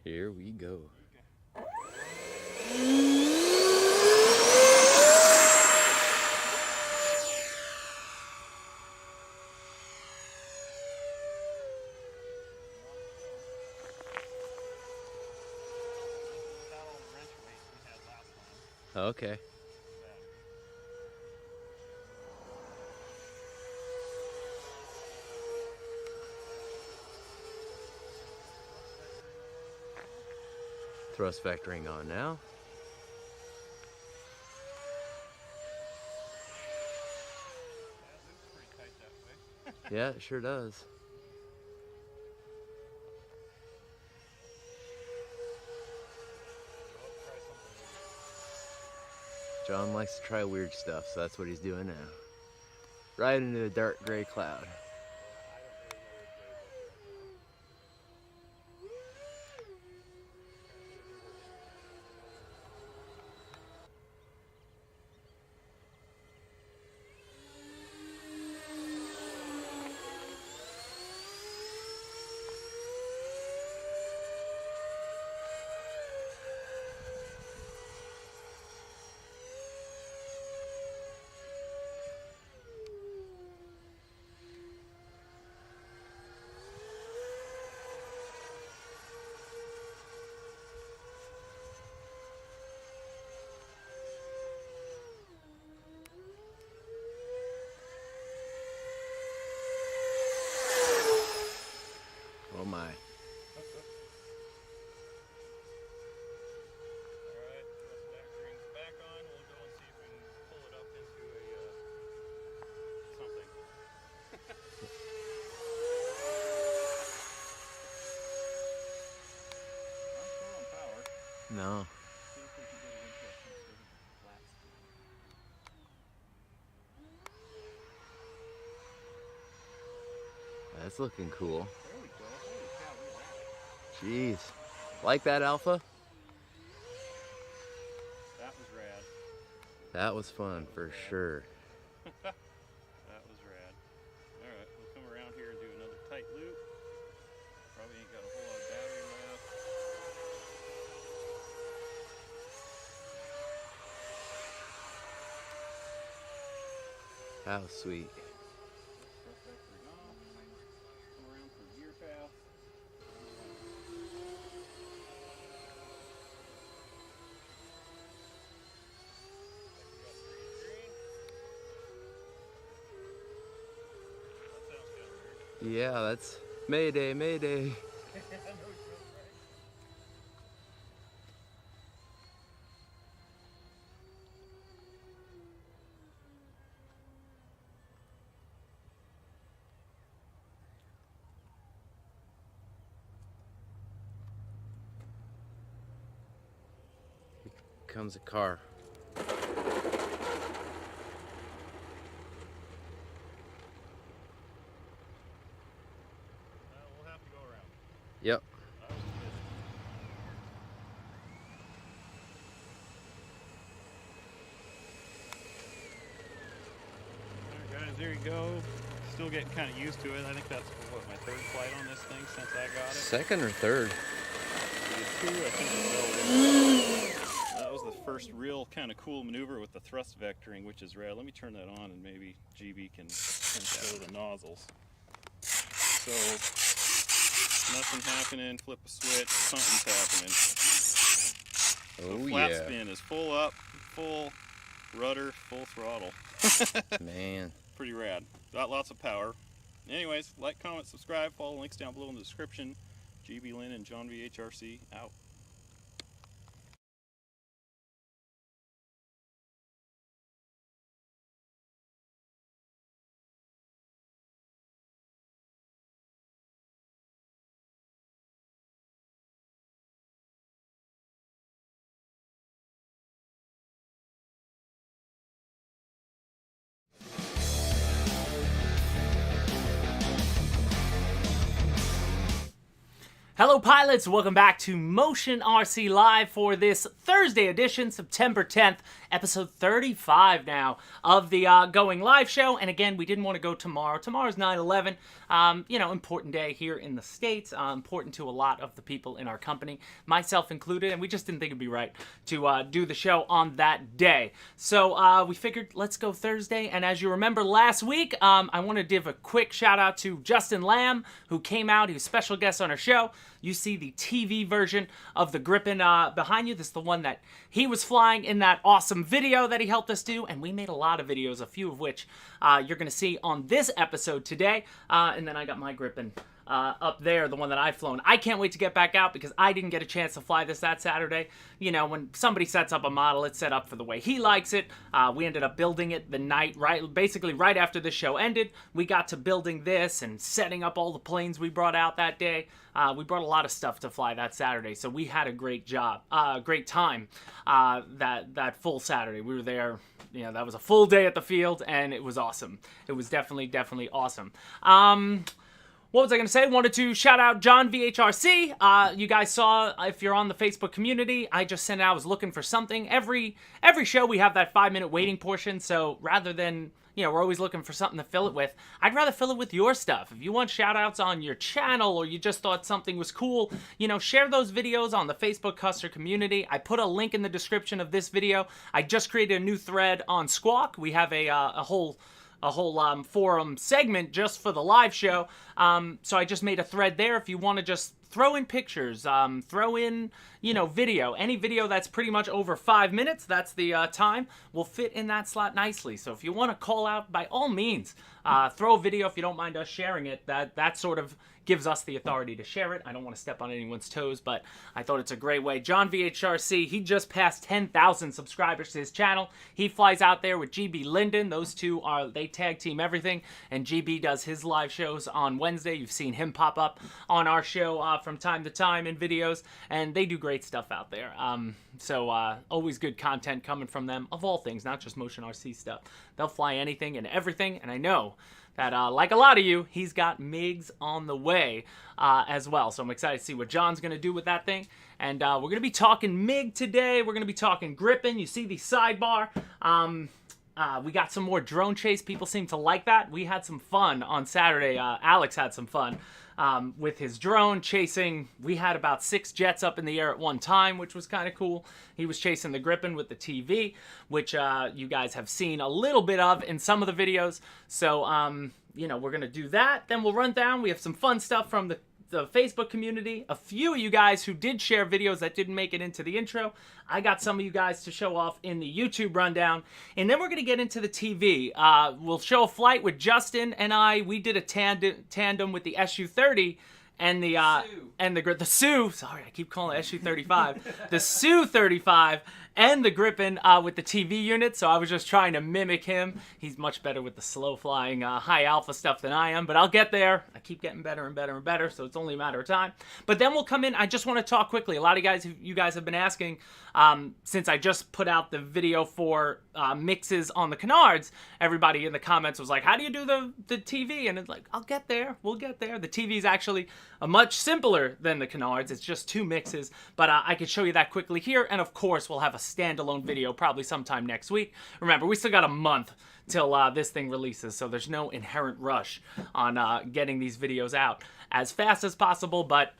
Here we go. Okay. Thrust vectoring on now. Yeah, it sure does. John likes to try weird stuff, so that's what he's doing now. Right into a dark gray cloud. Oh my. Alright, vectoring's back on. We'll go and see if we can pull it up into something. Not sure on power. No. See if we can get it into a flat speed. That's looking cool. There we go. Holy cow, look at that. Jeez. Like that, Alpha? That was rad. That was fun for sure. That was rad. Alright, we'll come around here and do another tight loop. Probably ain't got a whole lot of battery left. That was sweet. Thrust vectoring off. Come around for gear path. That sounds kind of weird. Yeah, that's Mayday, Mayday. Here comes a car. We'll have to go around. Yep. I was busy. Alright guys, there you go. Still getting kind of used to it. I think that's what, my third flight on this thing since I got it. Second or third? Two, I think it's that was the first real kind of cool maneuver with the thrust vectoring, which is rad. Let me turn that on and maybe GB can show the nozzles. So nothing happening, flip a switch, something's happening. Oh The flat yeah. spin is full up, full rudder, full throttle. Man. Pretty rad. Got lots of power. Anyways, like, comment, subscribe, follow links down below in the description. GB Lynn and John VHRC out. Hello pilots, welcome back to Motion RC Live for this Thursday edition, September 10th. episode 35 now of the Going Live show. And again, we didn't want to go tomorrow. Tomorrow's 9/11. Important day here in the States. Important to a lot of the people in our company, myself included. And we just didn't think it'd be right to do the show on that day. So we figured, let's go Thursday. And as you remember last week, I want to give a quick shout out to Justin Lamb, who came out. He was a special guest on our show. You see the TV version of the Gripen behind you. This is the one that he was flying in that awesome video that he helped us do. And we made a lot of videos, a few of which you're going to see on this episode today. And then I got my Gripen up there, the one that I've flown. I can't wait to get back out because I didn't get a chance to fly this that Saturday. You know, when somebody sets up a model, it's set up for the way he likes it. We ended up building it the night, basically right after the show ended. We got to building this and setting up all the planes we brought out that day. We brought a lot of stuff to fly that Saturday, so we had a great time that full Saturday. We were there, you know, that was a full day at the field, and it was awesome. It was definitely awesome. What was I going to say? Wanted to shout out John VHRC. You guys saw, if you're on the Facebook community, I just sent out, I was looking for something. Every show we have that 5-minute waiting portion, so rather than, you know, we're always looking for something to fill it with, I'd rather fill it with your stuff. If you want shout outs on your channel or you just thought something was cool, you know, share those videos on the Facebook Custer community. I put a link in the description of this video. I just created a new thread on Squawk. We have a whole forum segment just for the live show. So I just made a thread there if you want to just throw in pictures, throw in, you know, video. Any video that's pretty much over 5 minutes, that's the time, will fit in that slot nicely. So if you want to call out, by all means, throw a video if you don't mind us sharing it. That sort of gives us the authority to share it. I don't want to step on anyone's toes, but I thought it's a great way. John VHRC, he just passed 10,000 subscribers to his channel. He flies out there with GB Linden. Those two they tag team everything, and GB does his live shows on Wednesday. You've seen him pop up on our show from time to time in videos, and they do great stuff out there. So always good content coming from them, of all things, not just Motion RC stuff. They'll fly anything and everything, and I know that, like a lot of you, he's got MiGs on the way as well. So I'm excited to see what John's going to do with that thing. And we're going to be talking MiG today. We're going to be talking Gripen. You see the sidebar. We got some more drone chase. People seem to like that. We had some fun on Saturday. Alex had some fun with his drone chasing. We had about 6 jets up in the air at one time, which was kind of cool. He was chasing the Gripen with the TV, which you guys have seen a little bit of in some of the videos. So, you know, we're going to do that. Then we'll run down. We have some fun stuff from the Facebook community. A few of you guys who did share videos that didn't make it into the intro. I got some of you guys to show off in the YouTube rundown. And then we're going to get into the TV. We'll show a flight with Justin and I. We did a tandem with the SU-30 and the Su. Sorry, I keep calling it SU-35. The Su-35 and the Gripen with the TV unit, so I was just trying to mimic him. He's much better with the slow-flying, high-alpha stuff than I am, but I'll get there. I keep getting better and better and better, so it's only a matter of time. But then we'll come in. I just want to talk quickly. A lot of you guys have been asking, since I just put out the video for mixes on the canards, everybody in the comments was like, how do you do the TV? And it's like, I'll get there. We'll get there. The TV is actually much simpler than the canards. It's just 2 mixes, but I can show you that quickly here, and of course, we'll have a standalone video probably sometime next week. Remember, we still got a month till this thing releases, so there's no inherent rush on getting these videos out as fast as possible, but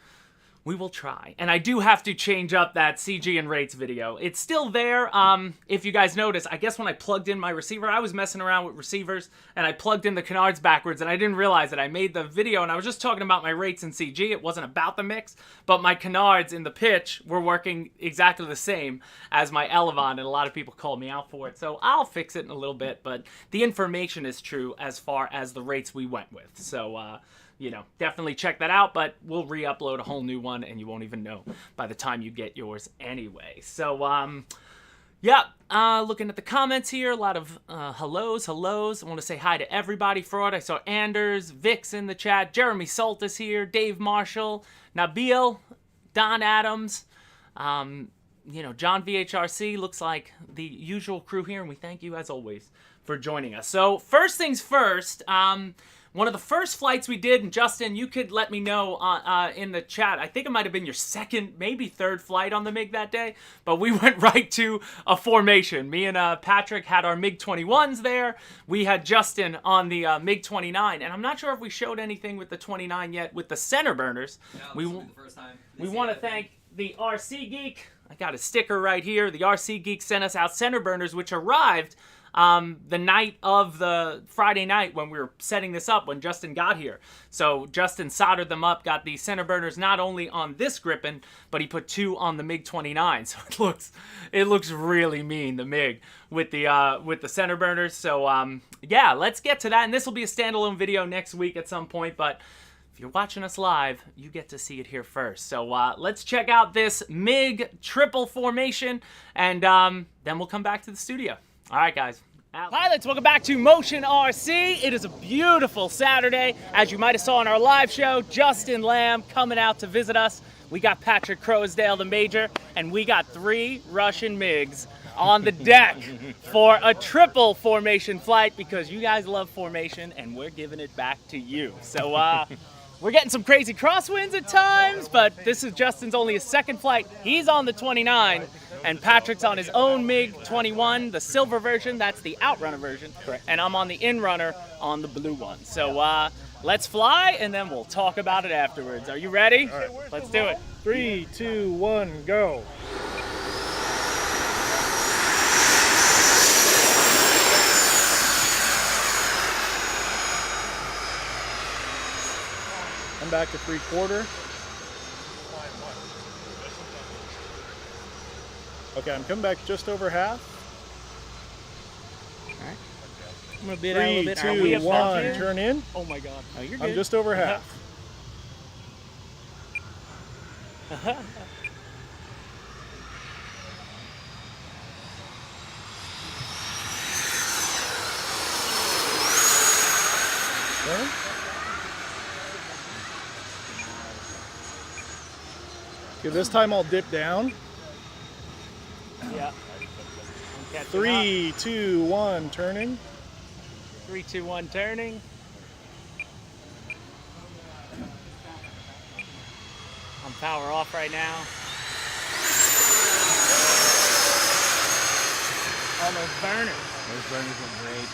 we will try. And I do have to change up that CG and rates video. It's still there. If you guys notice, I guess when I plugged in my receiver, I was messing around with receivers, and I plugged in the canards backwards, and I didn't realize it. I made the video, and I was just talking about my rates in CG. It wasn't about the mix, but my canards in the pitch were working exactly the same as my Elevon, and a lot of people called me out for it. So I'll fix it in a little bit, but the information is true as far as the rates we went with. So, you know, definitely check that out, but we'll re-upload a whole new one, and you won't even know by the time you get yours anyway. So, yeah, looking at the comments here, a lot of hellos. I want to say hi to everybody. Fraud, I saw Anders, Vix in the chat, Jeremy Salt is here, Dave Marshall, Nabil, Don Adams, you know, John VHRC looks like the usual crew here, and we thank you as always for joining us. So first things first, one of the first flights we did, and Justin, you could let me know in the chat. I think it might have been your second, maybe third flight on the MiG that day, but we went right to a formation. Me and Patrick had our MiG-21s there. We had Justin on the MiG-29, and I'm not sure if we showed anything with the 29 yet with the center burners. No, this will be the first time. We want to thank the RC Geek. I got a sticker right here. The RC Geek sent us out center burners, which arrived the night of the Friday night when we were setting this up, when Justin got here. So Justin soldered them up, got the center burners not only on this Gripen, but he put 2 on the MiG-29. So it looks really mean, the MiG with the center burners. So yeah, let's get to that, and this will be a standalone video next week at some point, but if you're watching us live, you get to see it here first. So let's check out this MiG triple formation, and then we'll come back to the studio. All right, guys. Pilots, welcome back to Motion RC. It is a beautiful Saturday. As you might have saw in our live show, Justin Lamb coming out to visit us. We got Patrick Crowsdale, the Major, and we got 3 Russian MiGs on the deck for a triple formation flight, because you guys love formation, and we're giving it back to you. So we're getting some crazy crosswinds at times, but this is Justin's only his second flight. He's on the 29, and Patrick's on his own MiG-21, the silver version. That's the Outrunner version. Correct. And I'm on the Inrunner on the blue one. So let's fly, and then we'll talk about it afterwards. Are you ready? All right. Let's do it. 3, 2, 1, go. I'm back to 3/4. Okay, I'm coming back just over half. All right. I'm gonna bid out a little 3, bit. Are we 2, above 1, here? turn in. Oh my God. Oh, you're good. I'm just over half. Turn. Okay, this time I'll dip down. Yeah. 3, 2, 1, turning. 3, 2, 1, turning. I'm power off right now. All those burners. Those burners are great.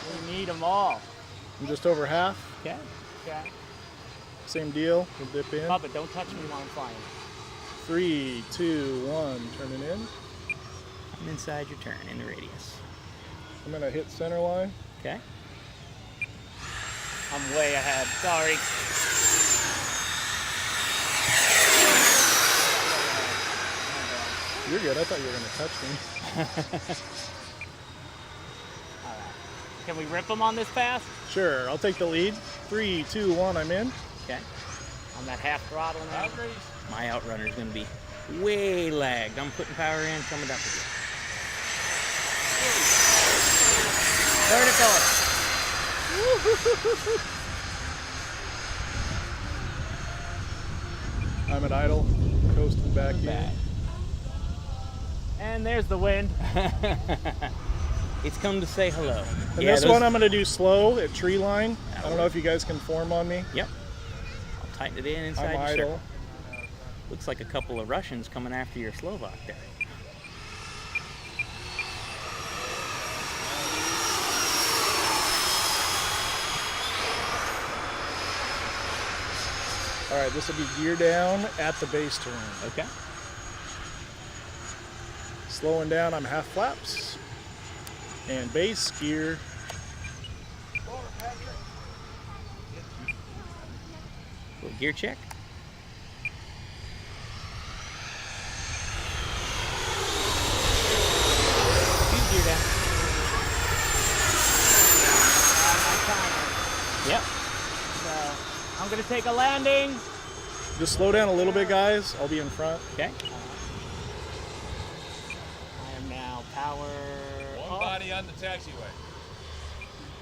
We need them all. I'm just over half. Okay. Okay. Same deal. We'll dip in. Bubba, don't touch me while I'm flying. 3, 2, 1, turning in. I'm inside your turn in the radius. I'm gonna hit center line. Okay. I'm way ahead. Sorry. You're good. I thought you were gonna touch me. All right. Can we rip them on this pass? Sure. I'll take the lead. 3, 2, 1. I'm in. Okay. On that half throttle now. My Outrunner is going to be way lagged. I'm putting power in, coming up again. Vertical. I'm at idle, coasting back in. And there's the wind. It's come to say hello. And this one I'm going to do slow at tree line. I don't know if you guys can form on me. Yep. I'll tighten it in inside I'm your idle. circle. Looks like a couple of Russians coming after your Slovak there. All right, this will be gear down at the base turn. Okay. Slowing down, I'm half flaps. And base gear. Little gear check. Gear down. Yep. So I'm gonna take a landing. Just slow down a little bit, guys. I'll be in front. Okay. I am now power. One body on the taxiway.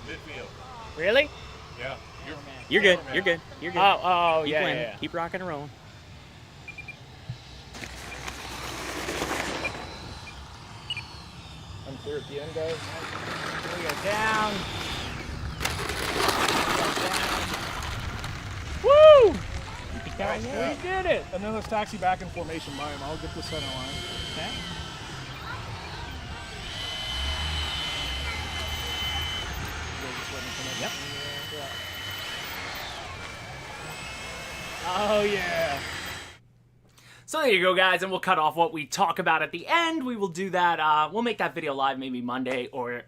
Midfield. Really? Yeah. You're good. You're good. You're good. Oh, Keep yeah, landing. yeah. Keep rocking and rolling. Clear at the end, guys. We go down. Woo! We did it. And then let's taxi back in formation by him. I'll get the center line. Okay. Yep. Oh yeah. So there you go, guys, and we'll cut off what we talk about at the end. We will do that. We'll make that video live maybe Monday or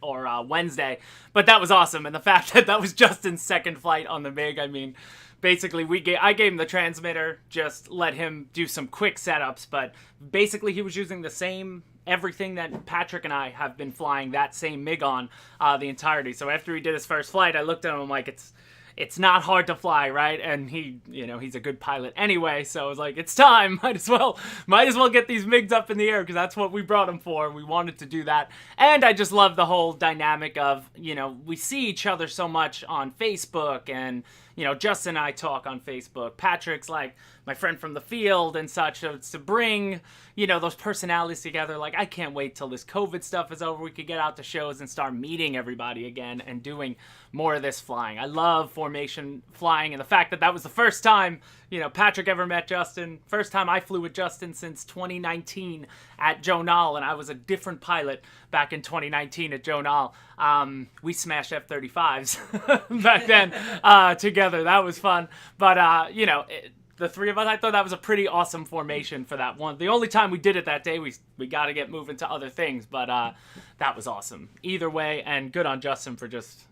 Wednesday. But that was awesome, and the fact that that was Justin's second flight on the MiG. I mean, basically, I gave him the transmitter, just let him do some quick setups. But basically, he was using the same everything that Patrick and I have been flying that same MiG on the entirety. So after he did his first flight, I looked at him, I'm like, it's not hard to fly, right? And he, he's a good pilot anyway, so I was like, it's time. Might as well get these MiGs up in the air, because that's what we brought them for. We wanted to do that. And I just love the whole dynamic of, we see each other so much on Facebook, and, Justin and I talk on Facebook. Patrick's like my friend from the field and such. So it's to bring, those personalities together. Like, I can't wait till this COVID stuff is over. We could get out to shows and start meeting everybody again and doing more of this flying. I love formation flying, and the fact that that was the first time, Patrick ever met Justin. First time I flew with Justin since 2019 at Joe Nall, and I was a different pilot back in 2019 at Joe Nall. We smashed F-35s back then together. That was fun. But, the three of us, I thought that was a pretty awesome formation for that one. The only time we did it that day, we got to get moving to other things, but that was awesome. Either way, and good on Justin for just,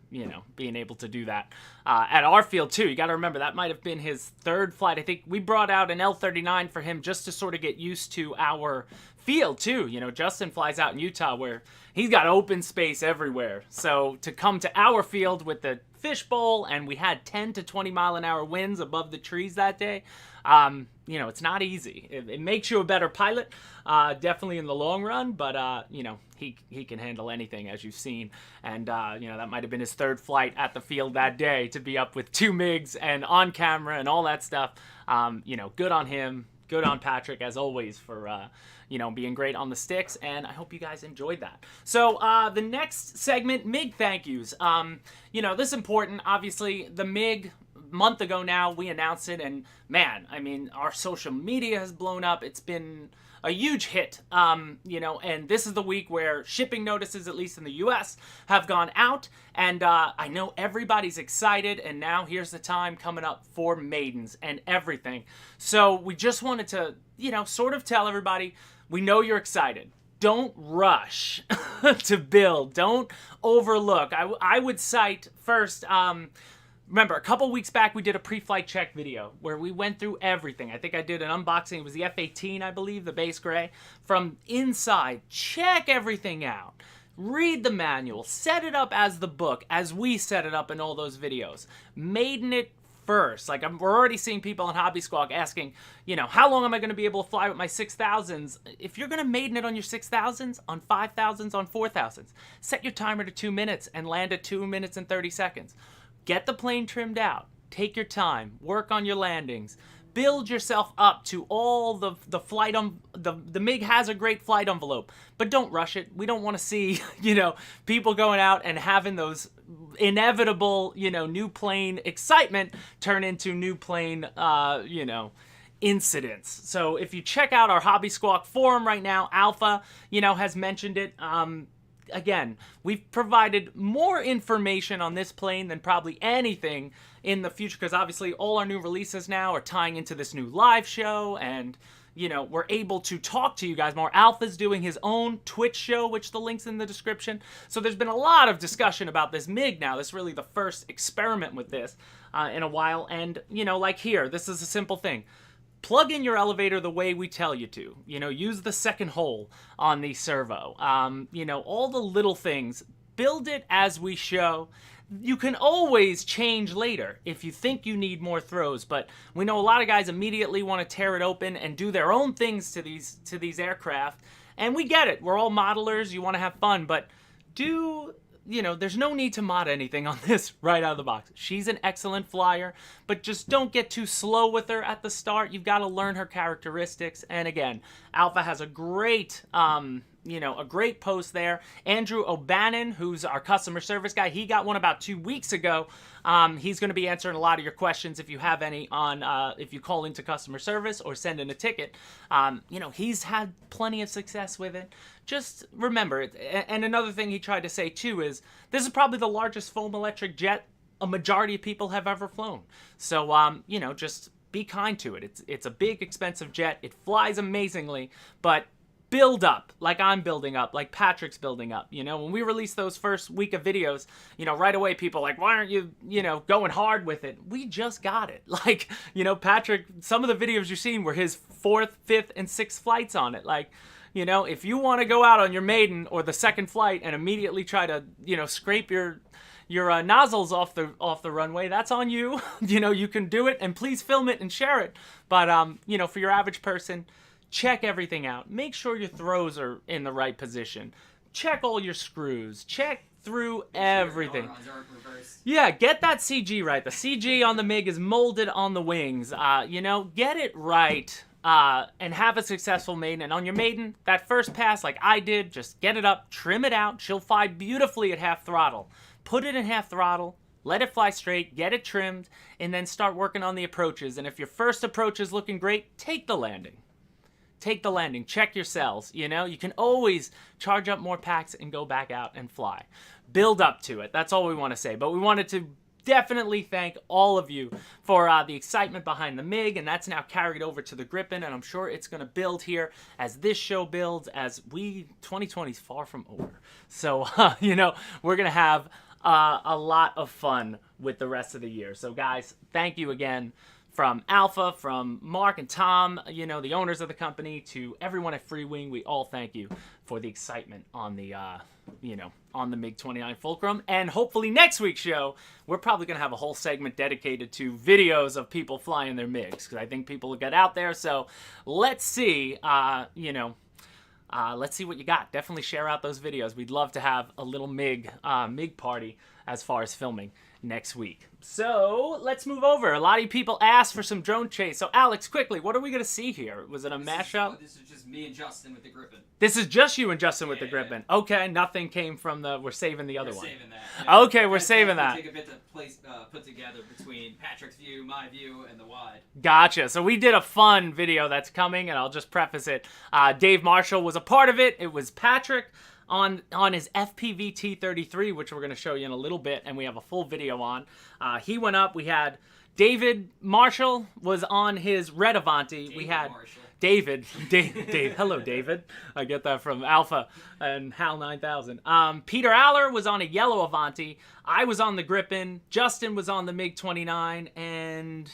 being able to do that. At our field, too, you got to remember, that might have been his third flight. I think we brought out an L-39 for him just to sort of get used to our field, too. Justin flies out in Utah where he's got open space everywhere. So to come to our field with the fishbowl, and we had 10 to 20 mile an hour winds above the trees that day, it's not easy. It makes you a better pilot, definitely in the long run, but, he can handle anything, as you've seen. And, that might have been his third flight at the field that day, to be up with 2 MiGs and on camera and all that stuff. Good on him. Good on Patrick, as always, for, being great on the sticks, and I hope you guys enjoyed that. So, the next segment, MiG thank yous. This is important. Obviously, the MiG, month ago now, we announced it, and man, I mean, our social media has blown up. It's been a huge hit, and this is the week where shipping notices, at least in the U.S., have gone out, and I know everybody's excited, and now here's the time coming up for maidens and everything. So we just wanted to, sort of tell everybody, we know you're excited. Don't rush to build. Don't overlook. I would cite first, remember, a couple weeks back, we did a pre-flight check video where we went through everything. I think I did an unboxing. It was the F-18, I believe, the base gray. From inside, check everything out. Read the manual. Set it up as the book, as we set it up in all those videos. Maiden it first. Like, we're already seeing people on Hobby Squawk asking, how long am I going to be able to fly with my 6000s? If you're going to maiden it on your 6000s, on 5000s, on 4000s, set your timer to 2 minutes and land at 2 minutes and 30 seconds. Get the plane trimmed out. Take your time. Work on your landings. Build yourself up to all the flight. The MiG has a great flight envelope, but don't rush it. We don't want to see, people going out and having those inevitable, new plane excitement turn into new plane, incidents. So if you check out our Hobby Squawk forum right now, Alpha, has mentioned it. Again, we've provided more information on this plane than probably anything in the future, because obviously all our new releases now are tying into this new live show, and we're able to talk to you guys more. Alpha's doing his own Twitch show, which the link's in the description. So there's been a lot of discussion about this MiG now. This is really the first experiment with this in a while, and like here, this is a simple thing. Plug in your elevator the way we tell you to. Use the second hole on the servo. All the little things. Build it as we show. You can always change later if you think you need more throws, but we know a lot of guys immediately want to tear it open and do their own things to these aircraft, and we get it. We're all modelers. You want to have fun, but there's no need to mod anything on this right out of the box. She's an excellent flyer, but just don't get too slow with her at the start. You've got to learn her characteristics. And again, Alpha has a great a great post there. Andrew O'Bannon, who's our customer service guy, he got one about 2 weeks ago. He's going to be answering a lot of your questions if you have any on if you call into customer service or send in a ticket. He's had plenty of success with it. Just remember it. And another thing he tried to say too is this is probably the largest foam electric jet a majority of people have ever flown. So just be kind to it. It's a big, expensive jet. It flies amazingly, but build up like I'm building up, like Patrick's building up. When we released those first week of videos, right away people like, why aren't you, going hard with it? We just got it. Like, Patrick, some of the videos you've seen were his 4th, 5th, and 6th flights on it. Like, if you want to go out on your maiden or the second flight and immediately try to, scrape your nozzles off the runway, that's on you. You can do it, and please film it and share it. But for your average person, check everything out. Make sure your throws are in the right position. Check all your screws. Check through everything. Yeah, get that CG right. The CG on the MiG is molded on the wings. Get it right. And have a successful maiden. And on your maiden, that first pass like I did, just get it up, trim it out. She'll fly beautifully at half throttle. Put it in half throttle, let it fly straight, get it trimmed, and then start working on the approaches. And if your first approach is looking great, take the landing. Take the landing. Check your cells. You can always charge up more packs and go back out and fly. Build up to it. That's all we want to say. But we wanted to definitely thank all of you for the excitement behind the MiG, and that's now carried over to the Gripen, and I'm sure it's going to build here as this show builds, as 2020 is far from over. So, we're going to have a lot of fun with the rest of the year. So, guys, thank you again from Alpha, from Mark and Tom, the owners of the company, to everyone at Free Wing. We all thank you for the excitement on the on the MiG-29 Fulcrum. And hopefully next week's show, we're probably going to have a whole segment dedicated to videos of people flying their MiGs, because I think people will get out there. So let's see, let's see what you got. Definitely share out those videos. We'd love to have a little MiG party as far as filming next week. So let's move over. A lot of you people asked for some drone chase. So Alex, quickly, what are we going to see here? Was it a mashup? This is just me and Justin with the Gripen. This is just you and Justin with the Gripen. Yeah. Okay, nothing came from we're saving the other one. We're saving that. Yeah. Okay, we're saving that. Take a bit to put together between Patrick's view, my view, and the wide. Gotcha. So we did a fun video that's coming, and I'll just preface it. Dave Marshall was a part of it. It was Patrick on his FPV T-33, which we're going to show you in a little bit, and we have a full video on. He went up. We had David Marshall was on his Red Avanti. We had Marshall. Dave. Hello, David. I get that from Alpha and HAL 9000. Peter Aller was on a yellow Avanti. I was on the Gripen. Justin was on the MiG-29, and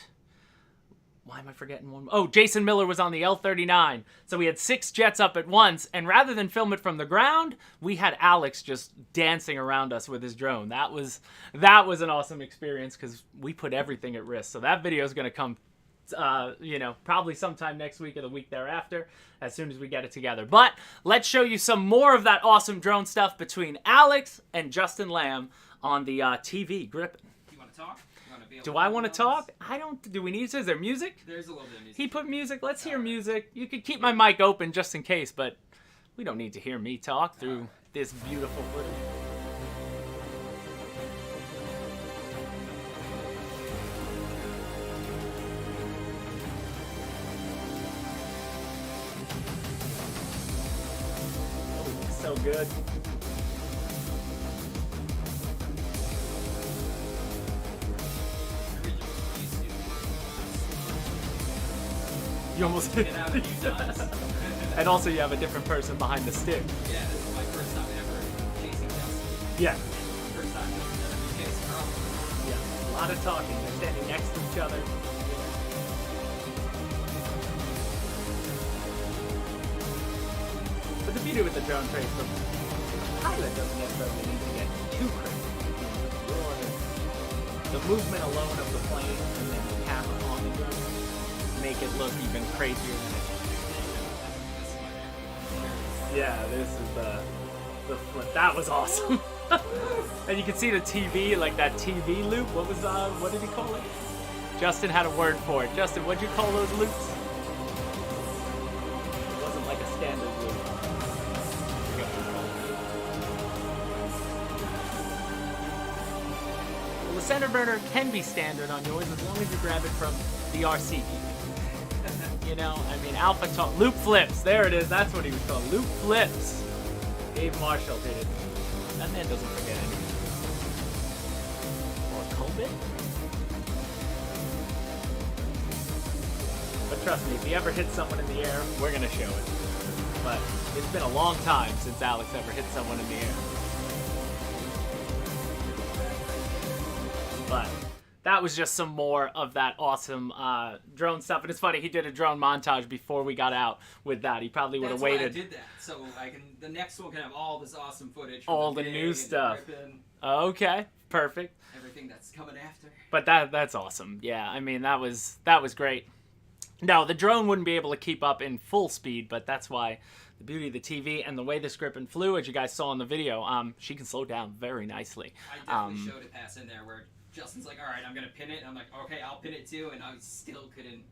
why am I forgetting one? Oh, Jason Miller was on the L-39. So we had 6 jets up at once, and rather than film it from the ground, we had Alex just dancing around us with his drone. That was an awesome experience, because we put everything at risk. So that video is going to come, probably sometime next week or the week thereafter, as soon as we get it together. But let's show you some more of that awesome drone stuff between Alex and Justin Lamb on the TV Gripen. You want to talk? Do I want to talk? I don't. Do we need to? Is there music? There's a little bit of music. He put music. Let's hear music. You could keep my mic open just in case, but we don't need to hear me talk through this beautiful footage. Oh, so good. You almost hit out a few times. And also you have a different person behind the stick. Yeah, this is my first time ever chasing Justin. Yeah. First time Justin ever chased her. Yeah. A lot of talking. They're standing next to each other. But the beauty with the drone trace, the pilot doesn't necessarily need to get too crazy. The movement alone of the plane and then the camera on the drone make it look even crazier than it is. Yeah, this is the flip. That was awesome. And you can see the TV, like that TV loop. What did he call it? Justin had a word for it. Justin, what'd you call those loops? It wasn't like a standard loop. the center burner can be standard on yours as long as you grab it from the RC. You know, I mean, Alpha Talk, loop flips. There it is. That's what he was called. Loop flips. Dave Marshall did it. That man doesn't forget anything. Or Colbit. But trust me, if he ever hits someone in the air, we're gonna show it. But it's been a long time since Alex ever hit someone in the air. But that was just some more of that awesome drone stuff. And it's funny, he did a drone montage before we got out with that. He probably would have waited. That's why I did that, so I can. The next one can have all this awesome footage. From All the gig new and stuff. ripping, Okay, perfect. everything that's coming after. But that's awesome. Yeah, I mean, that was great. No, the drone wouldn't be able to keep up in full speed, but that's why the beauty of the TV and the way this Griffin flew, as you guys saw in the video, she can slow down very nicely. I definitely showed it pass in there where Justin's like, all right, I'm going to pin it. And I'm like, okay, I'll pin it too. And I still couldn't.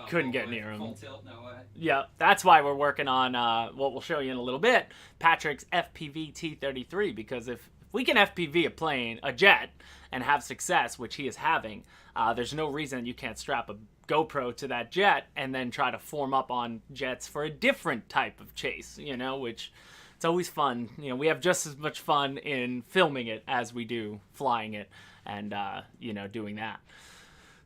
Couldn't get near him. Full tilt, no way. Yeah, that's why we're working on what we'll show you in a little bit, Patrick's FPV T-33, because if we can FPV a jet, and have success, which he is having, there's no reason you can't strap a GoPro to that jet and then try to form up on jets for a different type of chase, you know, which it's always fun. You know, we have just as much fun in filming it as we do flying it and, you know, doing that.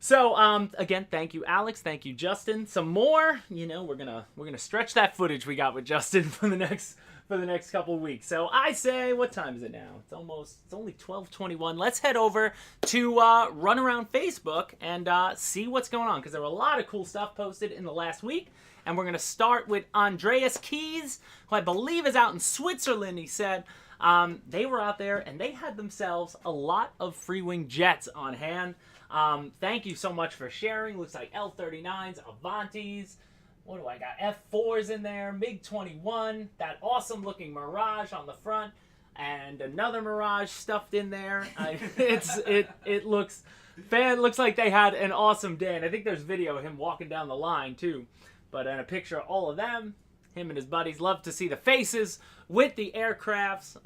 So, again, thank you, Alex. Thank you, Justin. Some more, you know, we're gonna stretch that footage we got with Justin for the next couple weeks. So I say, what time is it now? It's only 12:21. Let's head over to run around Facebook and see what's going on, because there were a lot of cool stuff posted in the last week. And we're gonna start with Andreas Keys, who I believe is out in Switzerland. He said they were out there and they had themselves a lot of free wing jets on hand. Thank you so much for sharing. Looks like L-39s, Avantis. What do I got? F4s in there, MiG-21, that awesome looking Mirage on the front, and another Mirage stuffed in there. It looks like they had an awesome day, and I think there's video of him walking down the line too. But in a picture of all of them, him and his buddies. Love to see the faces with the aircrafts.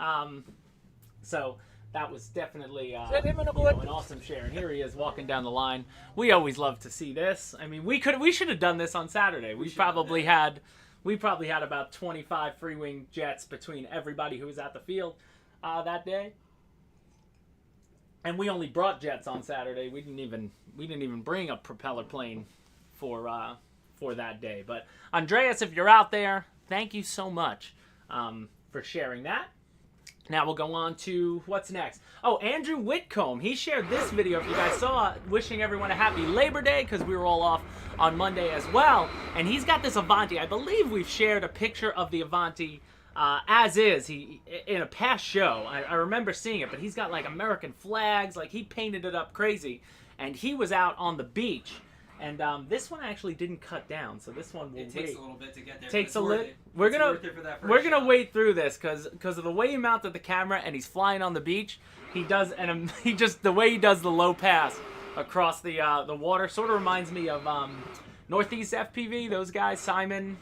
So that was definitely you know, an awesome share. And here he is walking down the line. We always love to see this. I mean, we should have done this on Saturday. We probably had about 25 free wing jets between everybody who was at the field that day. And we only brought jets on Saturday. We didn't even bring a propeller plane for that day. But Andreas, if you're out there, thank you so much for sharing that. Now we'll go on to what's next. Oh, Andrew Whitcomb. He shared this video, if you guys saw, wishing everyone a happy Labor Day, because we were all off on Monday as well. And he's got this Avanti. I believe we've shared a picture of the Avanti as is. He in a past show. I remember seeing it, but he's got like American flags. Like he painted it up crazy. And he was out on the beach. And this one actually didn't cut down, so this one will wait. It takes a little bit to get there. Takes a little. little. We're gonna wait through this because of the way he mounted the camera and he's flying on the beach. He does, and the way he does the low pass across the water sort of reminds me of Northeast FPV. Those guys, Simon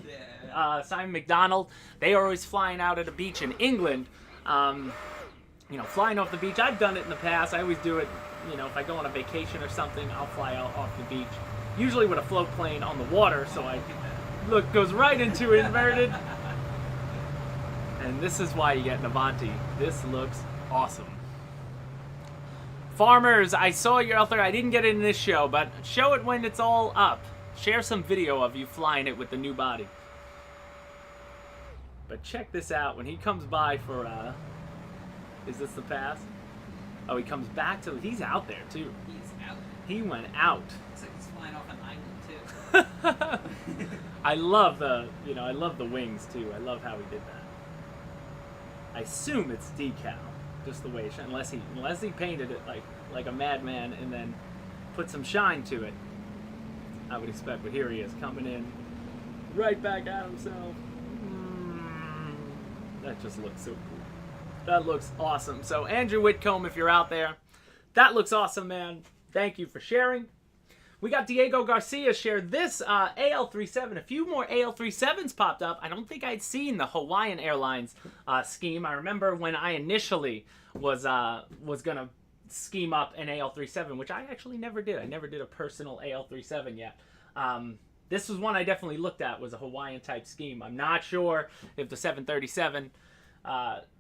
McDonald. They are always flying out at a beach in England. You know, flying off the beach. I've done it in the past. I always do it. You know, if I go on a vacation or something, I'll fly out off the beach. Usually with a float plane on the water, so goes right into it inverted. And this is why you get an Avanti. This looks awesome. Farmers, I saw your out there. I didn't get it in this show, but show it when it's all up. Share some video of you flying it with the new body. But check this out. When he comes by for, is this the pass? Oh, he comes back to, he's out there too. He's out. He went out. Looks like he's flying off an island too. I love the wings too. I love how he did that. I assume it's decal, just the way it shines, unless he painted it like a madman and then put some shine to it. I would expect, but here he is coming in, right back at himself. That just looks so cool. That looks awesome. So Andrew Whitcomb, if you're out there, that looks awesome, man. Thank you for sharing. We got Diego Garcia shared this AL-37. A few more AL-37s popped up. I don't think I'd seen the Hawaiian Airlines scheme. I remember when I initially was gonna scheme up an AL37, which I actually never did. I never did a personal AL37 yet. This was one I definitely looked at, was a Hawaiian type scheme. I'm not sure if the 737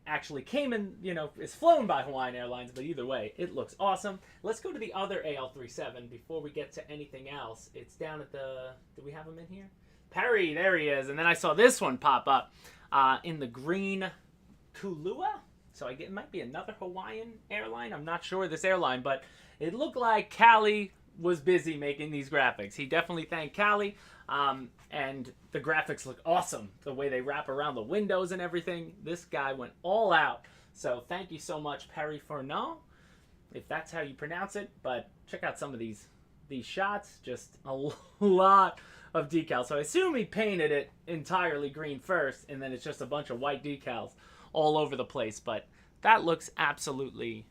actually came in, is flown by Hawaiian Airlines, but either way, it looks awesome. Let's go to the other AL37 before we get to anything else. It's down at the, do we have him in here? Perry, there he is. And then I saw this one pop up in the green Kulua. So it might be another Hawaiian airline. I'm not sure this airline, but it looked like Callie was busy making these graphics. He definitely thanked Callie. And the graphics look awesome. The way they wrap around the windows and everything. This guy went all out. So thank you so much, Perry Furneaux, if that's how you pronounce it. But check out some of these shots. Just a lot of decals. So I assume he painted it entirely green first, and then it's just a bunch of white decals all over the place. But that looks absolutely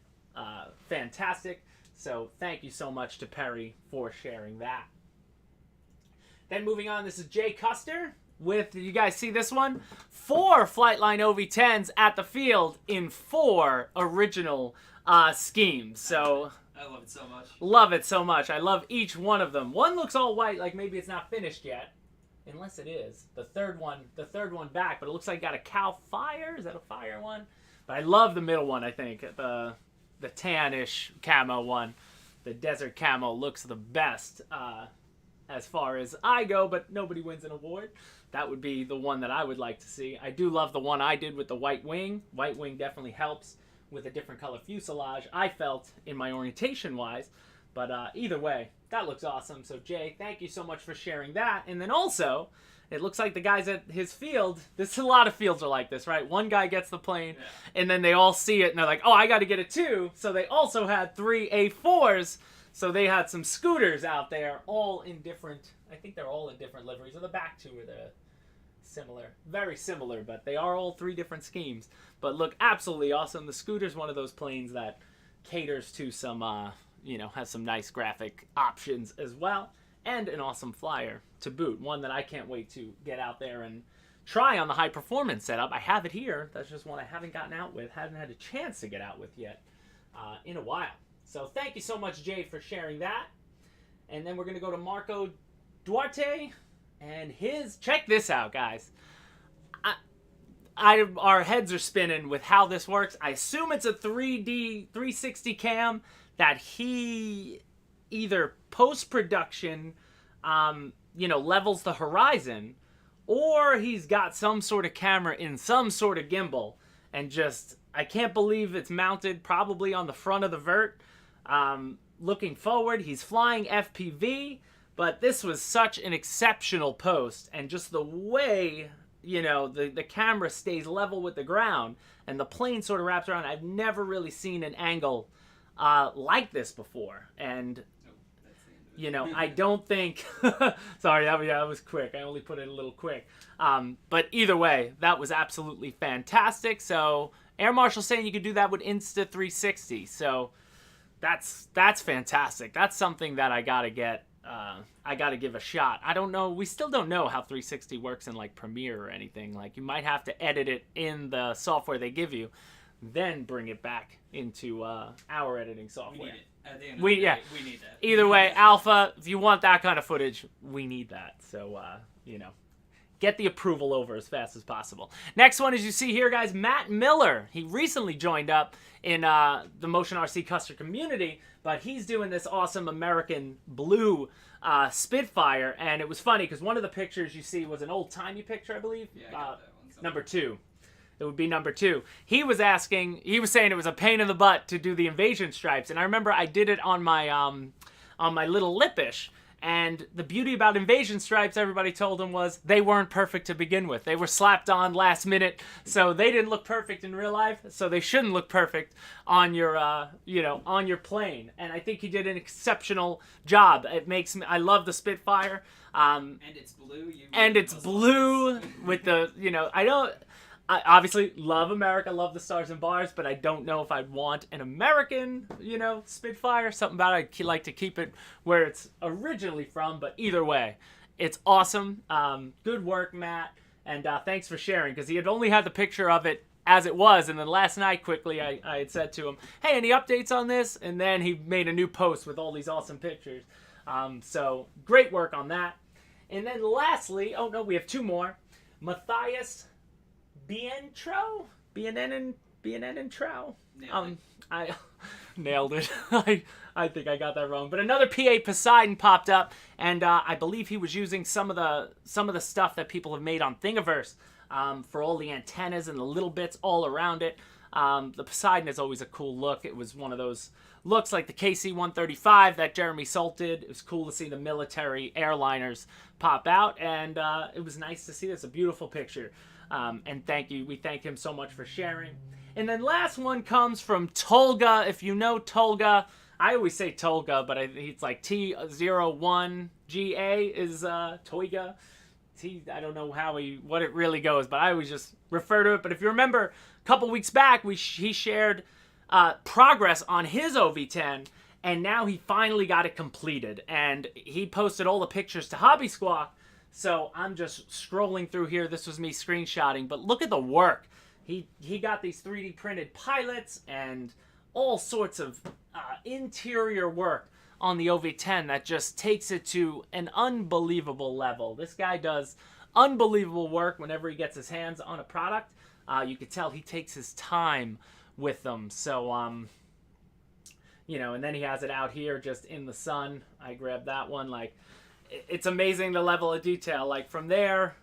fantastic. So thank you so much to Perry for sharing that. Then moving on, this is Jay Custer with, did you guys see this one? 4 Flightline OV10s at the field in 4 original schemes. So I love it so much. Love it so much. I love each one of them. One looks all white, like maybe it's not finished yet. Unless it is. The third one back, but it looks like got a Cal Fire. Is that a fire one? But I love the middle one, I think. The tannish camo one. The desert camo looks the best as far as I go, but nobody wins an award. That would be the one that I would like to see. I do love the one I did with the white wing. White wing definitely helps with a different color fuselage, I felt, in my orientation-wise. But either way, that looks awesome. So, Jay, thank you so much for sharing that. And then also, it looks like the guys at his field, a lot of fields are like this, right? One guy gets the plane, and then they all see it, and they're like, oh, I got to get it too. So they also had 3 A4s. So they had some scooters out there, all in different, I think they're all in different liveries. Or the back 2 are similar, very similar, but they are all 3 different schemes. But look absolutely awesome. The scooter's one of those planes that caters to some, has some nice graphic options as well. And an awesome flyer to boot. One that I can't wait to get out there and try on the high performance setup. I have it here. That's just one I haven't gotten out with, haven't had a chance to get out with yet in a while. So thank you so much, Jay, for sharing that. And then we're going to go to Marco Duarte and his... Check this out, guys. Our heads are spinning with how this works. I assume it's a 3D 360 cam that he either post-production, levels the horizon, or he's got some sort of camera in some sort of gimbal and just... I can't believe it's mounted probably on the front of the vert. Looking forward, he's flying FPV, but this was such an exceptional post, and just the way, the camera stays level with the ground, and the plane sort of wraps around. I've never really seen an angle like this before, and I don't think... Sorry, that was quick. I only put it a little quick. But either way, that was absolutely fantastic. So Air Marshal's saying you could do that with Insta360. So that's fantastic. That's something that I gotta get. I gotta give a shot. I don't know. We still don't know how 360 works in like Premiere or anything. Like, you might have to edit it in the software they give you, then bring it back into our editing software. We need it. At the end of the day, we need that. Either way, Alpha, if you want that kind of footage, we need that. So, get the approval over as fast as possible. Next one, as you see here, guys, Matt Miller. He recently joined up in the Motion RC Custer community, but he's doing this awesome American blue Spitfire. And it was funny because one of the pictures you see was an old-timey picture, I believe. Yeah, I got that one. Number 2. It would be number 2. He was saying it was a pain in the butt to do the invasion stripes. And I remember I did it on my little Lipish. And the beauty about invasion stripes, everybody told him, was they weren't perfect to begin with. They were slapped on last minute, so they didn't look perfect in real life, so they shouldn't look perfect on your, on your plane. And I think he did an exceptional job. I love the Spitfire. And it's blue. It's blue with the, I obviously love America, love the stars and bars, but I don't know if I'd want an American, Spitfire. Something about it, I'd like to keep it where it's originally from, but either way, it's awesome. Good work, Matt, and thanks for sharing, because he had only had the picture of it as it was. And then last night, quickly, I had said to him, hey, any updates on this? And then he made a new post with all these awesome pictures. So great work on that. And then lastly, oh no, we have two more. Matthias Bientro? Bienentrow? I nailed it. I think I got that wrong. But another PA Poseidon popped up, and I believe he was using some of the stuff that people have made on Thingiverse for all the antennas and the little bits all around it. The Poseidon is always a cool look. It was one of those looks like the KC-135 that Jeremy Salt did. It was cool to see the military airliners pop out, and it was nice to see this. A beautiful picture. And thank you. We thank him so much for sharing. And then last one comes from Tolga. If you know Tolga, I always say Tolga, but it's like T01GA is Toiga. I don't know what it really goes, but I always just refer to it. But if you remember, a couple weeks back, he shared progress on his OV10, and now he finally got it completed. And he posted all the pictures to Hobby Squawk. So I'm just scrolling through here. This was me screenshotting, but look at the work. He got these 3D printed pilots and all sorts of interior work on the OV10 that just takes it to an unbelievable level. This guy does unbelievable work whenever he gets his hands on a product. You could tell he takes his time with them. So, you know, and then he has it out here just in the sun. I grabbed that one. Like, it's amazing the level of detail. Like, from there,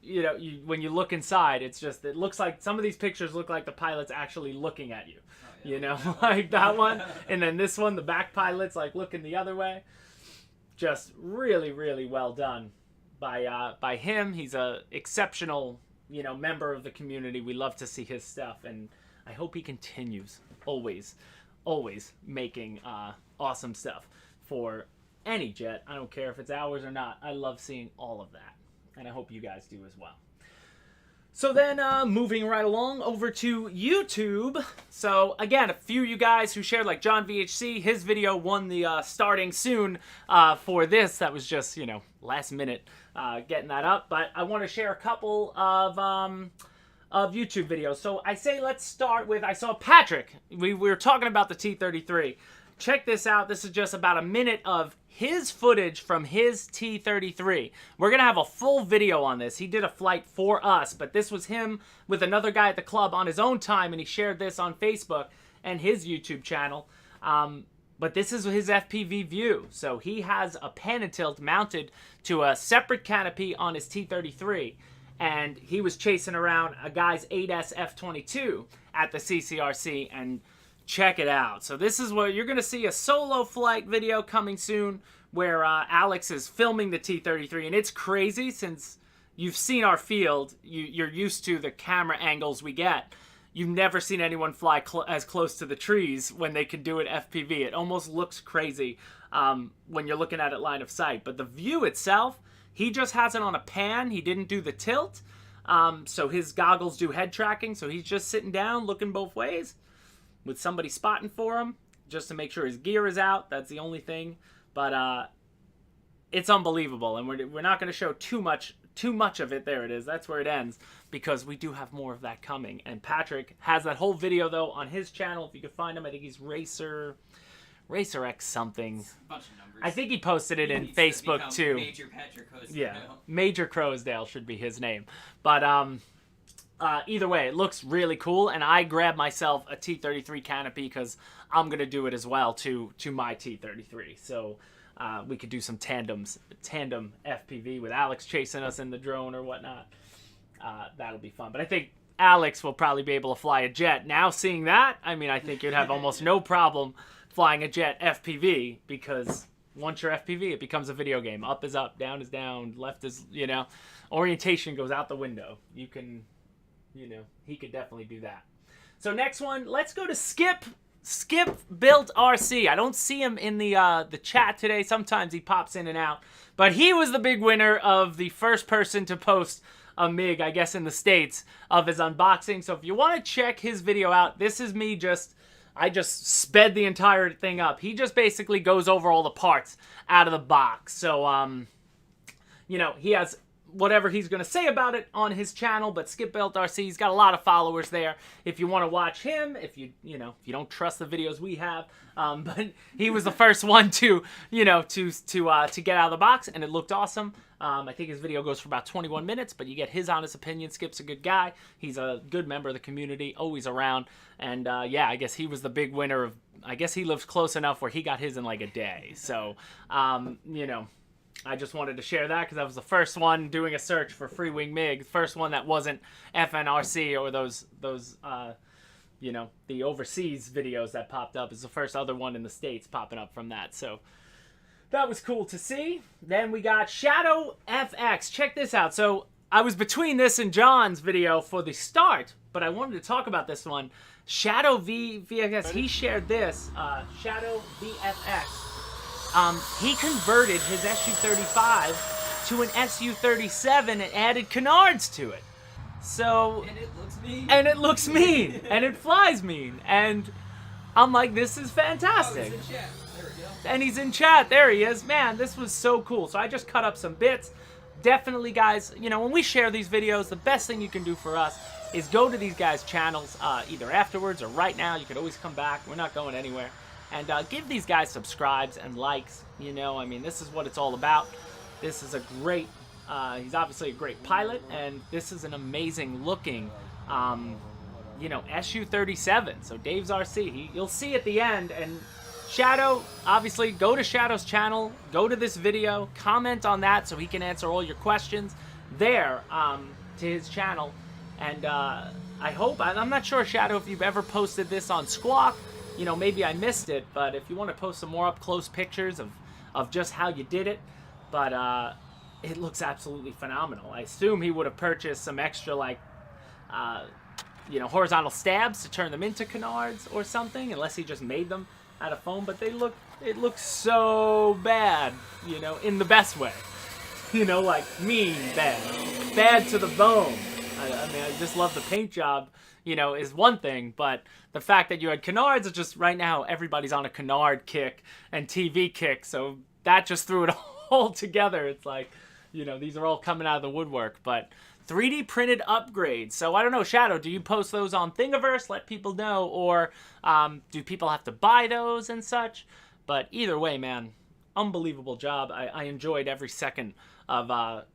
you know, when you look inside, it looks like some of these pictures look like the pilot's actually looking at you. Oh, yeah. You know, like that one. And then this one, the back pilot's like looking the other way. Just really, really well done by him. He's a exceptional, you know, member of the community. We love to see his stuff, and I hope he continues always making awesome stuff for any jet. I don't care if it's ours or not. I love seeing all of that, and I hope you guys do as well. So then moving right along over to YouTube. So again, a few of you guys who shared, like John VHC, his video won the starting soon for this. That was just, you know, last minute getting that up. But I want to share a couple of YouTube videos. So I say let's start with, I saw Patrick. We were talking about the T-33. Check this out. This is just about a minute of his footage from his T-33. We're going to have a full video on this. He did a flight for us, but this was him with another guy at the club on his own time, and he shared this on Facebook and his YouTube channel. But this is his FPV view. So he has a pan and tilt mounted to a separate canopy on his T-33, and he was chasing around a guy's 8S F-22 at the CCRC, and check it out. So this is where you're going to see a solo flight video coming soon where Alex is filming the T-33. And it's crazy since you've seen our field. You're used to the camera angles we get. You've never seen anyone fly as close to the trees when they can do it FPV. It almost looks crazy when you're looking at it line of sight. But the view itself, he just has it on a pan. He didn't do the tilt. So his goggles do head tracking. So he's just sitting down looking both ways, with somebody spotting for him just to make sure his gear is out. That's the only thing. But it's unbelievable, and we're not going to show too much of it. There it is. That's where it ends, because we do have more of that coming. And Patrick has that whole video though on his channel. If you can find him, I think he's Racer X something. A bunch of numbers. I think he posted it in Facebook too. Major Patrick Crosdale. Yeah, Major Crosdale should be his name. But either way, it looks really cool, and I grabbed myself a T-33 canopy because I'm going to do it as well to my T-33. So we could do some tandem FPV with Alex chasing us in the drone or whatnot. That'll be fun. But I think Alex will probably be able to fly a jet. Now seeing that, I mean, I think you'd have almost no problem flying a jet FPV, because once you're FPV, it becomes a video game. Up is up, down is down, left is, you know, orientation goes out the window. You can... You know, he could definitely do that. So next one, let's go to Skip. Skip Built RC. I don't see him in the chat today. Sometimes he pops in and out. But he was the big winner of the first person to post a MiG, I guess in the States, of his unboxing. So if you want to check his video out, this is me I just sped the entire thing up. He just basically goes over all the parts out of the box. So, you know, he has whatever he's going to say about it on his channel, but Skip Built RC, he's got a lot of followers there. If you want to watch him, if you don't trust the videos we have, but he was the first one to get out of the box, and it looked awesome. I think his video goes for about 21 minutes, but you get his honest opinion. Skip's a good guy. He's a good member of the community, always around. And yeah, I guess he was the big winner of, I guess he lives close enough where he got his in like a day. So, I just wanted to share that because I was the first one doing a search for Free Wing MiG, first one that wasn't FNRC or those the overseas videos that popped up. Is the first other one in the States popping up from that. So that was cool to see. Then we got Shadow FX. Check this out. So I was between this and John's video for the start, but I wanted to talk about this one. Shadow VFX, he shared this. Shadow VFX. He converted his SU-35 to an SU-37 and added canards to it. So, And it looks mean. And it looks mean. And it flies mean. And I'm like, this is fantastic. Oh, he's in chat. There we go. And he's in chat. There he is. Man, this was so cool. So I just cut up some bits. Definitely, guys, when we share these videos, the best thing you can do for us is go to these guys' channels either afterwards or right now. You could always come back. We're not going anywhere. And give these guys subscribes and likes. I mean, this is what it's all about. This is a great, he's obviously a great pilot, and this is an amazing looking, SU-37. So Dave's RC, you'll see at the end. And Shadow, obviously, go to Shadow's channel, go to this video, comment on that so he can answer all your questions there to his channel. And I hope, I'm not sure, Shadow, if you've ever posted this on Squawk. Maybe I missed it, but if you want to post some more up-close pictures of just how you did it, but it looks absolutely phenomenal. I assume he would have purchased some extra, horizontal stabs to turn them into canards or something, unless he just made them out of foam, but it looks so bad, in the best way. Like mean bad. Bad to the bone. I mean, I just love the paint job, is one thing, but the fact that you had canards is just, right now, everybody's on a canard kick and TV kick, so that just threw it all together. It's like, these are all coming out of the woodwork, but 3D printed upgrades. So I don't know, Shadow, do you post those on Thingiverse? Let people know, or do people have to buy those and such? But either way, man, unbelievable job. I enjoyed every second of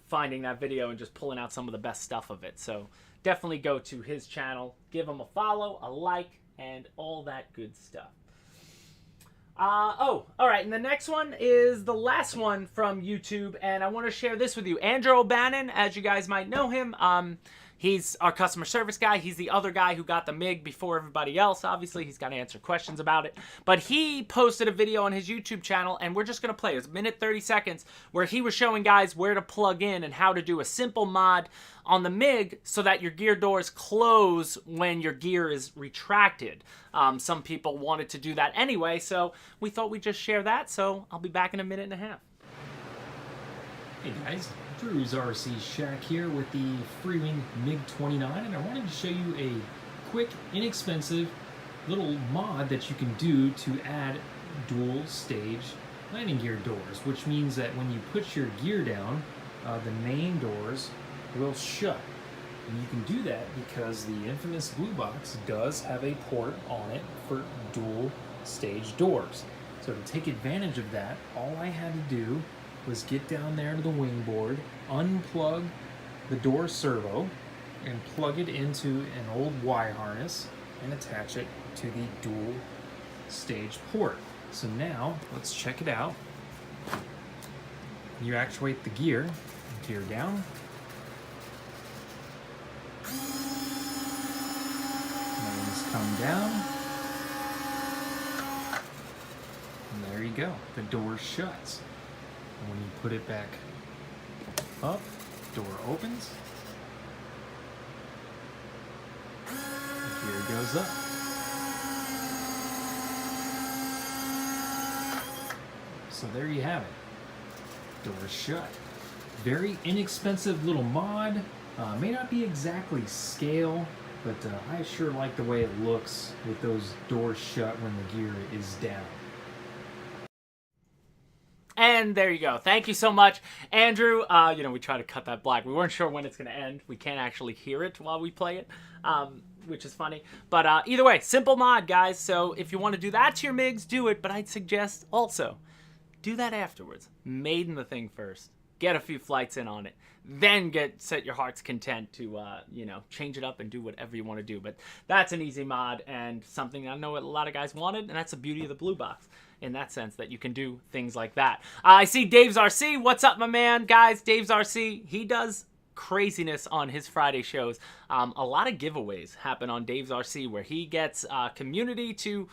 finding that video and just pulling out some of the best stuff of it. So definitely go to his channel, give him a follow, a like, and all that good stuff. All right, and the next one is the last one from YouTube, and I want to share this with you. Andrew O'Bannon, as you guys might know him, he's our customer service guy. He's the other guy who got the MiG before everybody else. Obviously, he's got to answer questions about it. But he posted a video on his YouTube channel, and we're just going to play it. It's a minute 30 seconds, where he was showing guys where to plug in and how to do a simple mod on the MiG so that your gear doors close when your gear is retracted. Some people wanted to do that anyway, so we thought we'd just share that. So I'll be back in a minute and a half. Hey guys, Drew's RC Shack here with the Freewing MiG-29, and I wanted to show you a quick, inexpensive little mod that you can do to add dual stage landing gear doors, which means that when you put your gear down, the main doors will shut. And you can do that because the infamous Blue Box does have a port on it for dual stage doors. So to take advantage of that, all I had to do was get down there to the wing board, unplug the door servo, and plug it into an old Y harness and attach it to the dual stage port. So now, let's check it out. You actuate the gear down. Things come down. And there you go, the door shuts. And when you put it back up, door opens. The gear goes up. So there you have it. Door shut. Very inexpensive little mod. May not be exactly scale, but I sure like the way it looks with those doors shut when the gear is down. And there you go. Thank you so much, Andrew. You know, we try to cut that black. We weren't sure when it's going to end. We can't actually hear it while we play it, which is funny. But either way, simple mod, guys. So if you want to do that to your MiGs, do it. But I'd suggest also do that afterwards. Maiden the thing first. Get a few flights in on it. Then set your heart's content to, you know, change it up and do whatever you want to do. But that's an easy mod and something I know a lot of guys wanted, and that's the beauty of the blue box in that sense, that you can do things like that. I see Dave's RC. What's up, my man? Guys, Dave's RC, he does craziness on his Friday shows. A lot of giveaways happen on Dave's RC where he gets community to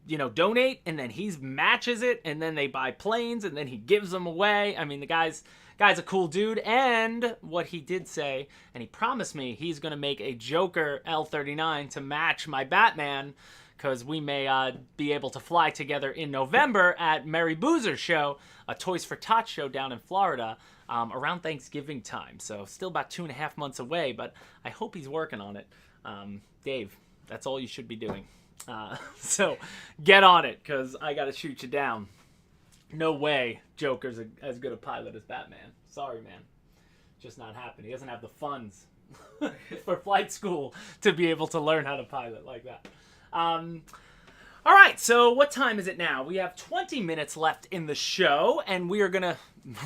you know, donate, and then he matches it, and then they buy planes, and then he gives them away. I mean, the guy's a cool dude, and what he did say, and he promised me he's going to make a Joker L39 to match my Batman, because we may be able to fly together in November at Mary Boozer's show, a Toys for Tots show down in Florida, around Thanksgiving time. So still about 2.5 months away, but I hope he's working on it. Dave, that's all you should be doing. So get on it, because I got to shoot you down. No way Joker's as good a pilot as Batman. Sorry, man. Just not happening. He doesn't have the funds for flight school to be able to learn how to pilot like that. All right, so what time is it now? We have 20 minutes left in the show, and we are going to...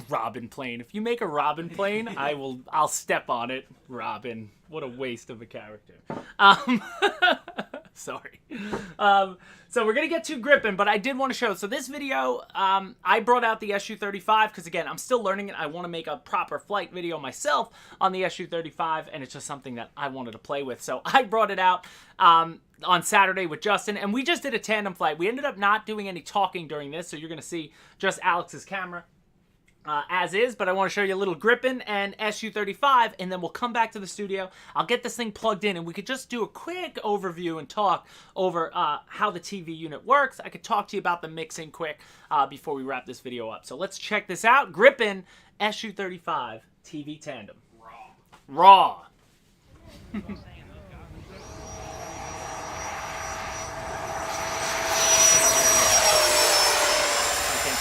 Robin plane. If you make a Robin plane, I'll step on it. Robin. What a waste of a character. Sorry. So we're going to get to gripping, but I did want to show. So this video, I brought out the SU-35 because, again, I'm still learning it. I want to make a proper flight video myself on the SU-35, and it's just something that I wanted to play with. So I brought it out on Saturday with Justin, and we just did a tandem flight. We ended up not doing any talking during this, so you're going to see just Alex's camera. As is, but I want to show you a little Gripen and SU-35, and then we'll come back to the studio. I'll get this thing plugged in, and we could just do a quick overview and talk over how the TV unit works. I could talk to you about the mixing quick before we wrap this video up. So let's check this out. Gripen SU-35 TV tandem. Raw. I can't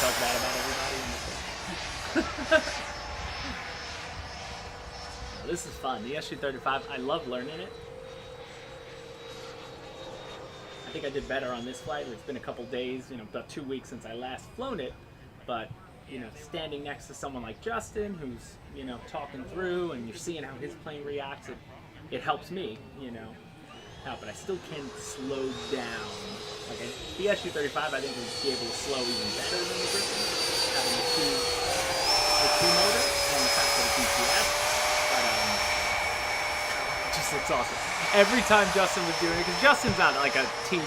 talk bad about everybody in this. This is fun. The SU-35, I love learning it. I think I did better on this flight. It's been a couple days, you know, about 2 weeks since I last flown it. But, you know, standing next to someone like Justin, who's, you know, talking through, and you're seeing how his plane reacts, it helps me, you know. But I still can slow down. Like the SU-35, I think would be able to slow even better than the Gripen, having the two motor and the fact that it's EPS. But it just looks awesome. Every time Justin was doing it, because Justin's not like a TV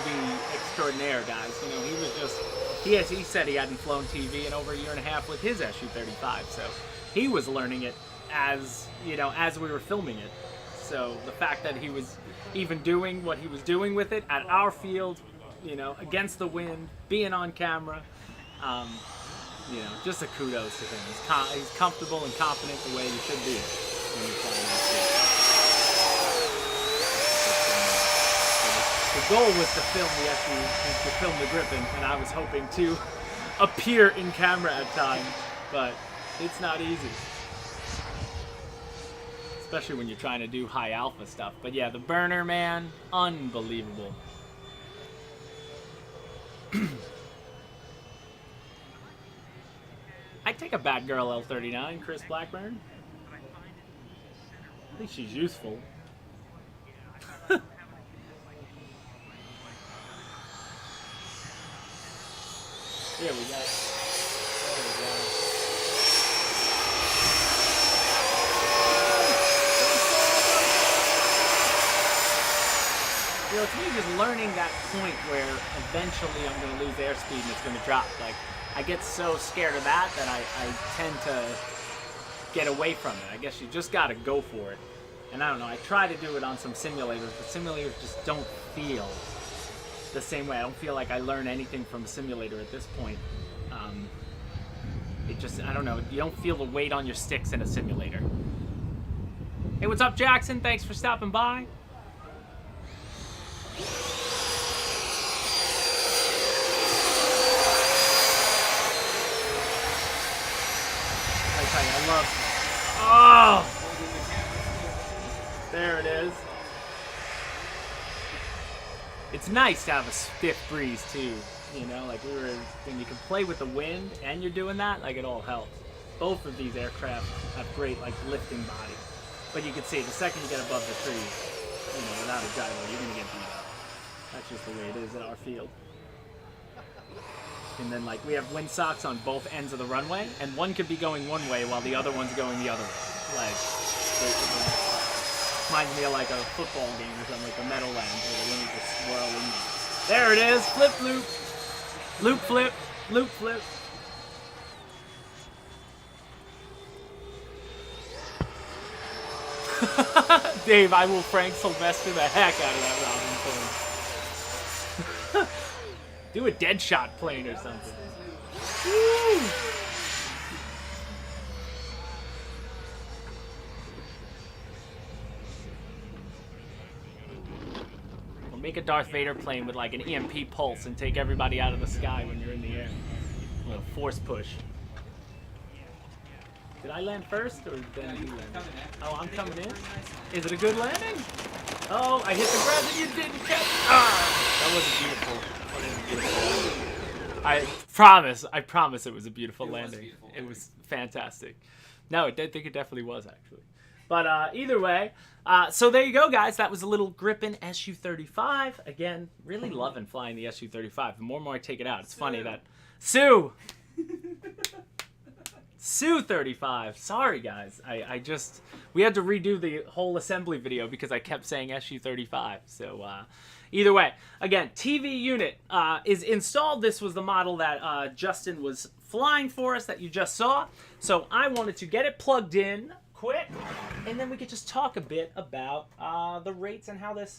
extraordinaire, guys. You know, he was just he said he hadn't flown TV in over 1.5 years with his SU-35, so he was learning it as, you know, as we were filming it. So the fact that he was even doing what he was doing with it at our field, you know, against the wind, being on camera, you know, just a kudos to him. He's comfortable and confident the way you should be when you're flying that field. The goal was to film the to film the Gripen, and I was hoping to appear in camera at times, but it's not easy. Especially when you're trying to do high alpha stuff. But yeah, the burner, man, unbelievable. I'd take a Batgirl L39, Chris Blackburn. I think she's useful. Here we go. There we go. You know, it's me just learning that point where eventually I'm going to lose airspeed and it's going to drop. Like, I get so scared of that I tend to get away from it. I guess you just got to go for it. And I don't know, I try to do it on some simulators, but simulators just don't feel the same way. I don't feel like I learn anything from a simulator at this point. It just, I don't know, you don't feel the weight on your sticks in a simulator. Hey, what's up, Jackson? Thanks for stopping by. love. Oh! There it is. It's nice to have a stiff breeze too, you know, like when you can play with the wind and you're doing that, like it all helps. Both of these aircraft have great like lifting body, but you can see the second you get above the trees, you know, without a gyro, you're gonna get beat up. That's just the way it is at our field. And then like we have windsocks on both ends of the runway, and one could be going one way while the other one's going the other way. Like, reminds me of like a football game or something, like a Meadowlands where the wind just swirling. There it is, flip loop, loop flip, loop flip. Dave, I will Frank Sylvester the heck out of that Robin plane. Do a dead shot plane or something. Woo! Or make a Darth Vader plane with like an EMP pulse and take everybody out of the sky when you're in the air. A little force push. Did I land first, or then you land? Oh, I'm coming in? Is it a good landing? Oh, I hit the ground and you didn't catch. Ah! That wasn't beautiful. I promise it was a beautiful landing. It was fantastic. No, I think it definitely was, actually. But either way, so there you go, guys. That was a little Gripen Su-35. Again, really loving flying the Su-35. The more and more I take it out, it's funny that... Su-35. Sorry, guys. We had to redo the whole assembly video because I kept saying Su-35. So, either way, again, TV unit is installed. This was the model that Justin was flying for us that you just saw. So I wanted to get it plugged in quick, and then we could just talk a bit about the rates and how it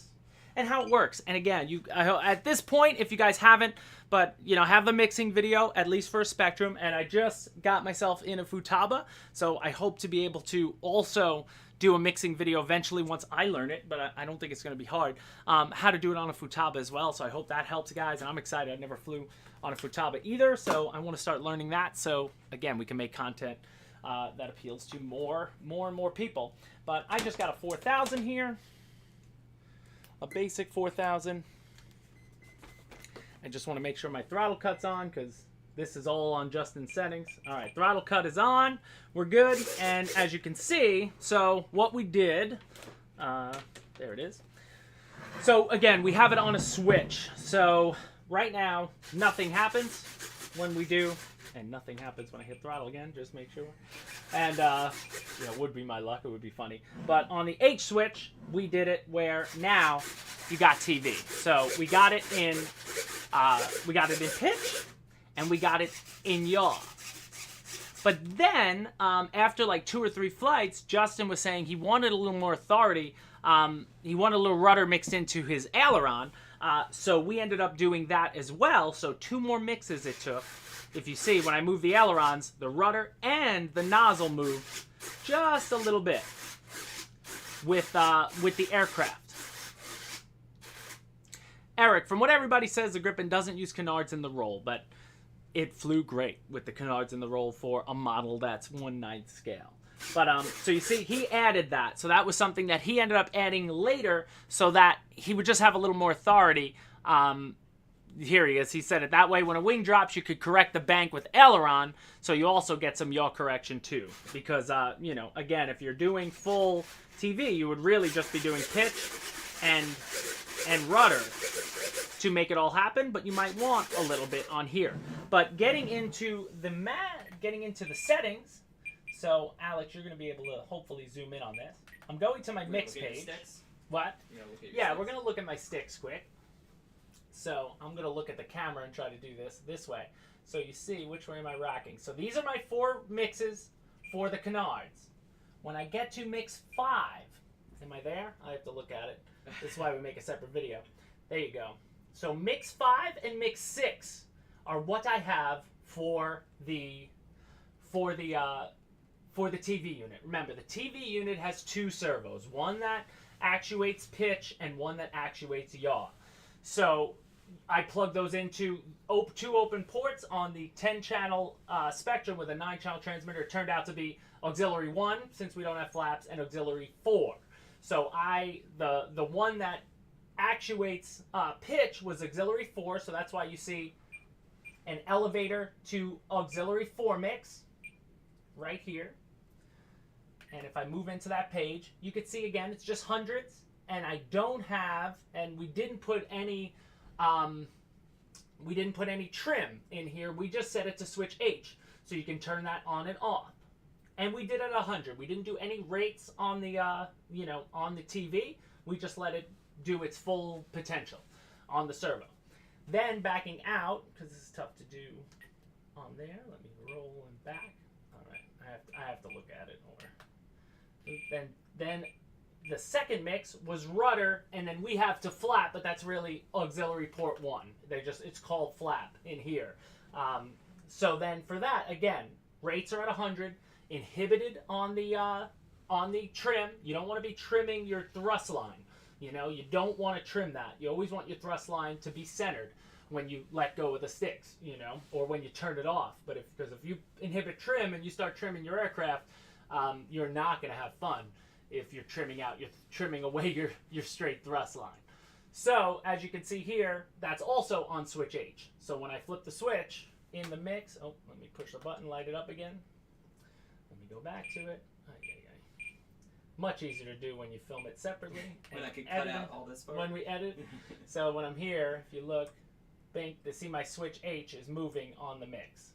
works. And again, at this point, if you guys haven't, but you know, have the mixing video at least for a Spectrum, and I just got myself in a Futaba, so I hope to be able to also do a mixing video eventually once I learn it, but I don't think it's going to be hard, how to do it on a Futaba as well. So I hope that helps, guys, and I'm excited. I never flew on a Futaba either, so I want to start learning that, so again, we can make content that appeals to more and more people. But I just got a 4000 here, a basic 4000. I just want to make sure my throttle cut's on because this is all on Justin's settings. All right, throttle cut is on. We're good. And as you can see, so what we did, there it is. So again, we have it on a switch. So right now, nothing happens when we do, and nothing happens when I hit throttle again, just make sure. And, it would be my luck, it would be funny. But on the H switch, we did it where now you got TV. So we got it in pitch, and we got it in yaw. But then, after like 2 or 3 flights, Justin was saying he wanted a little more authority. He wanted a little rudder mixed into his aileron. So we ended up doing that as well. So 2 more mixes it took. If you see, when I move the ailerons, the rudder and the nozzle moved just a little bit with the aircraft. Eric, from what everybody says, the Gripen doesn't use canards in the roll, but it flew great with the canards in the roll for a model that's 1/9 scale. But so you see, he added that. So that was something that he ended up adding later so that he would just have a little more authority. Here he is. He said it that way. When a wing drops, you could correct the bank with aileron, so you also get some yaw correction too. Because, again, if you're doing full TV, you would really just be doing pitch and rudder to make it all happen, but you might want a little bit on here. But getting into the settings, so Alex, you're going to be able to hopefully zoom in on this. I'm going to my mix page. What? Yeah, we're going to look at my sticks quick. So I'm going to look at the camera and try to do this way. So you see which way am I racking. So these are my 4 mixes for the canards. When I get to mix 5, am I there? I have to look at it. This is why we make a separate video. There you go. So mix 5 and mix 6 are what I have for the TV unit. Remember, the TV unit has 2 servos. One that actuates pitch and one that actuates yaw. So I plugged those into two open ports on the 10-channel Spectrum with a 9-channel transmitter. It turned out to be auxiliary 1, since we don't have flaps, and auxiliary 4. So the one that actuates pitch was auxiliary 4, so that's why you see an elevator to auxiliary 4 mix right here. And if I move into that page, you can see again it's just hundreds, and I don't have, and we didn't put any trim in here. We just set it to switch H, so you can turn that on and off. And we did it at 100. We didn't do any rates on the on the TV. We just let it do its full potential on the servo. Then backing out, because this is tough to do on there. Let me roll them back. All right, I have to look at it more. Then the second mix was rudder, and then we have to flap, but that's really auxiliary port 1. It's called flap in here. So then for that, again, rates are at 100, inhibited on the trim. You don't want to be trimming your thrust line. You don't want to trim that. You always want your thrust line to be centered when you let go of the sticks, or when you turn it off. But because if you inhibit trim and you start trimming your aircraft, you're not going to have fun if you're trimming away your straight thrust line. So as you can see here, that's also on switch H. So when I flip the switch in the mix, let me push the button, light it up again. Let me go back to it. Much easier to do when you film it separately. When I could cut out all this part. When we edit. So when I'm here, if you look, to see my switch H is moving on the mix.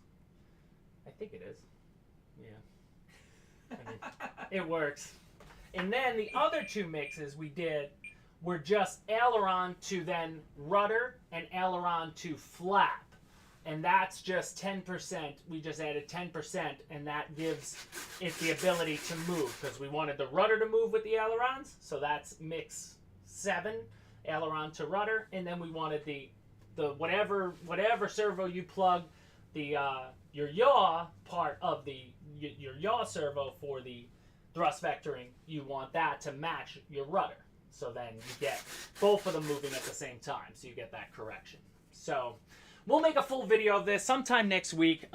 I think it is. Yeah. I mean, it works. And then the other two mixes we did were just aileron to then rudder and aileron to flap. And that's just 10%. We just added 10%, and that gives it the ability to move, because we wanted the rudder to move with the ailerons. So that's mix 7, aileron to rudder. And then we wanted the whatever servo you plug your yaw part of your yaw servo for the thrust vectoring, you want that to match your rudder. So then you get both of them moving at the same time, so you get that correction. So we'll make a full video of this sometime next week.